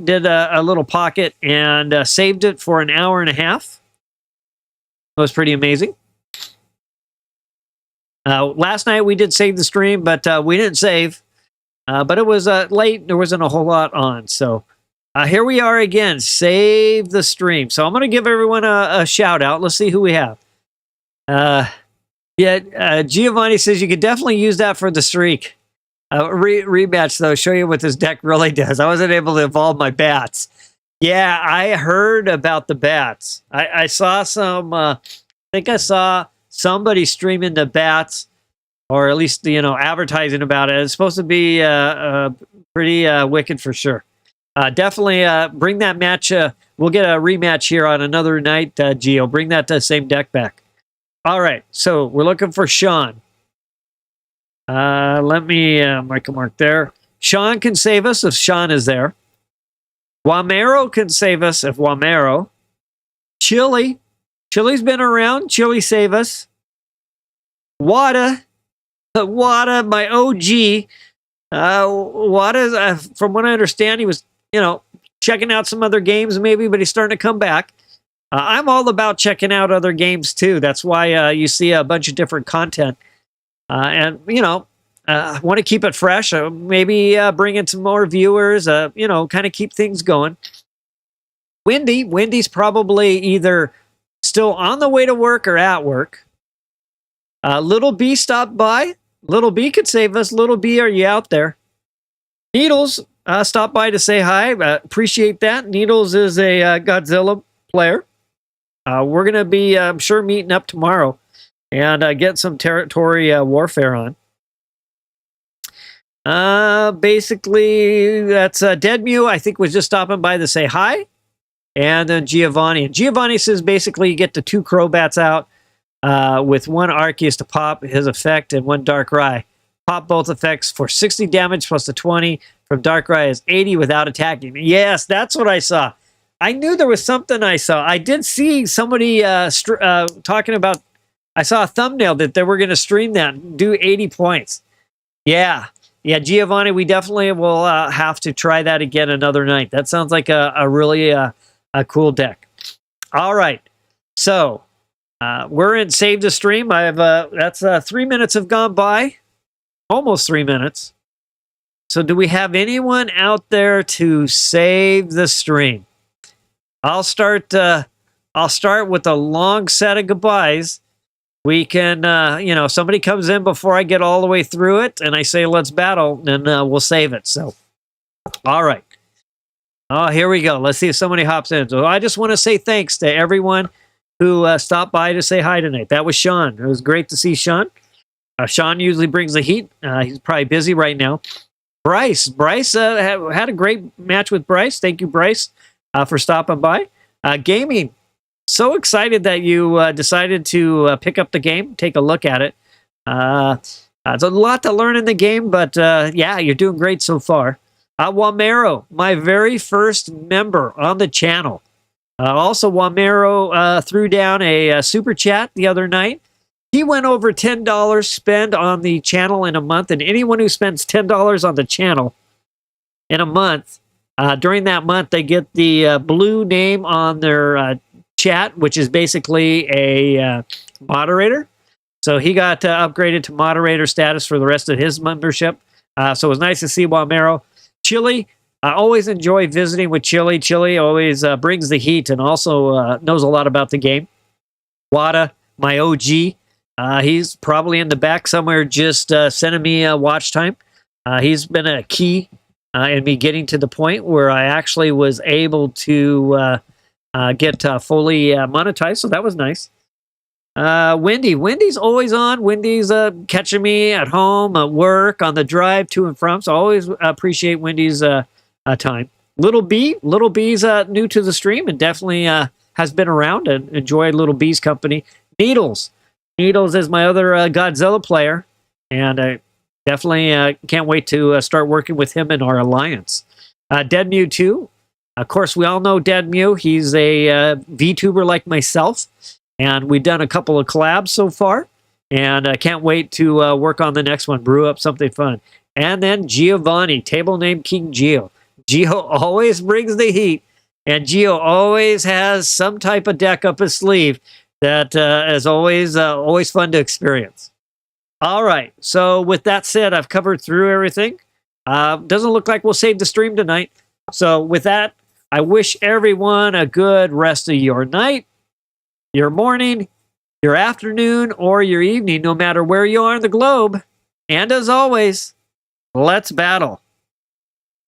did a little pocket and saved it for an hour and a half. It was pretty amazing. Last night we did save the stream, but we didn't save. But it was late. There wasn't a whole lot on. So here we are again. Save the stream. So I'm going to give everyone a shout out. Let's see who we have. Giovanni says you could definitely use that for the streak. Rematch, though, show you what this deck really does. I wasn't able to evolve my bats. Yeah, I heard about the bats. I saw some, I think I saw somebody streaming the bats, or at least, advertising about it. It's supposed to be pretty wicked for sure. Definitely bring that match. We'll get a rematch here on another night, Geo. Bring that same deck back. All right, so we're looking for Sean. Let me make a mark there. Sean can save us if Sean is there. Wamero can save us if Wamero. Chili's been around. Chili save us. Wada, my OG. Wada, from what I understand, he was checking out some other games maybe, but he's starting to come back. I'm all about checking out other games too. That's why you see a bunch of different content. And, want to keep it fresh. Maybe bring in some more viewers, kind of keep things going. Wendy's probably either still on the way to work or at work. Little B stopped by. Little B could save us. Little B, are you out there? Needles stopped by to say hi. Appreciate that. Needles is a Godzilla player. We're going to be, I'm sure, meeting up tomorrow and get some territory warfare on. Basically, that's Dead Mew, I think, was just stopping by to say hi. And then Giovanni. And Giovanni says basically you get the 2 Crobats out with 1 Arceus to pop his effect and 1 Darkrai. Pop both effects for 60 damage plus the 20 from Darkrai is 80 without attacking. Yes, that's what I saw. I knew there was something I saw. I did see somebody talking about, I saw a thumbnail that they were going to stream that and do 80 points. Yeah, Giovanni, we definitely will have to try that again another night. That sounds like a really a cool deck. All right, so we're in Save the Stream. That's 3 minutes have gone by, almost 3 minutes. So do we have anyone out there to save the stream? I'll start with a long set of goodbyes. We can, if somebody comes in before I get all the way through it and I say, let's battle, then we'll save it. So, all right. Oh, here we go. Let's see if somebody hops in. So I just want to say thanks to everyone who stopped by to say hi tonight. That was Sean. It was great to see Sean. Sean usually brings the heat. He's probably busy right now. Bryce had a great match with Bryce. Thank you, Bryce, for stopping by. Gaming. So excited that you decided to pick up the game, take a look at it. It's a lot to learn in the game, but yeah, you're doing great so far. Wamero, my very first member on the channel. Also, Wamero threw down a super chat the other night. He went over $10 spent on the channel in a month, and anyone who spends $10 on the channel in a month, during that month, they get the blue name on their chat, which is basically a moderator. So he got upgraded to moderator status for the rest of his membership. So it was nice to see Wamero. Chili, I always enjoy visiting with Chili. Chili always brings the heat and also knows a lot about the game. Wada, my OG, he's probably in the back somewhere just sending me watch time. He's been a key in me getting to the point where I actually was able to get fully monetized, so that was nice. Wendy's always on. Wendy's catching me at home, at work, on the drive to and from, so I always appreciate Wendy's time. Little B's new to the stream and definitely has been around and enjoyed Little B's company. Needles is my other Godzilla player, and I definitely can't wait to start working with him in our alliance. Dead Mew too. Of course, we all know Dead Mew. He's a VTuber like myself, and we've done a couple of collabs so far, and I can't wait to work on the next one, brew up something fun. And then Giovanni, table name King Gio. Gio always brings the heat, and Gio always has some type of deck up his sleeve that is always fun to experience. All right, so with that said, I've covered through everything. Doesn't look like we'll save the stream tonight. So with that, I wish everyone a good rest of your night, your morning, your afternoon, or your evening, no matter where you are in the globe. And as always, let's battle.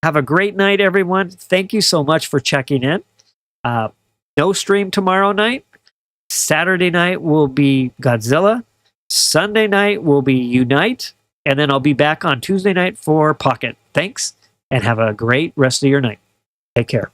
Have a great night, everyone. Thank you so much for checking in. No stream tomorrow night. Saturday night will be Godzilla. Sunday night will be Unite. And then I'll be back on Tuesday night for Pocket. Thanks, and have a great rest of your night. Take care.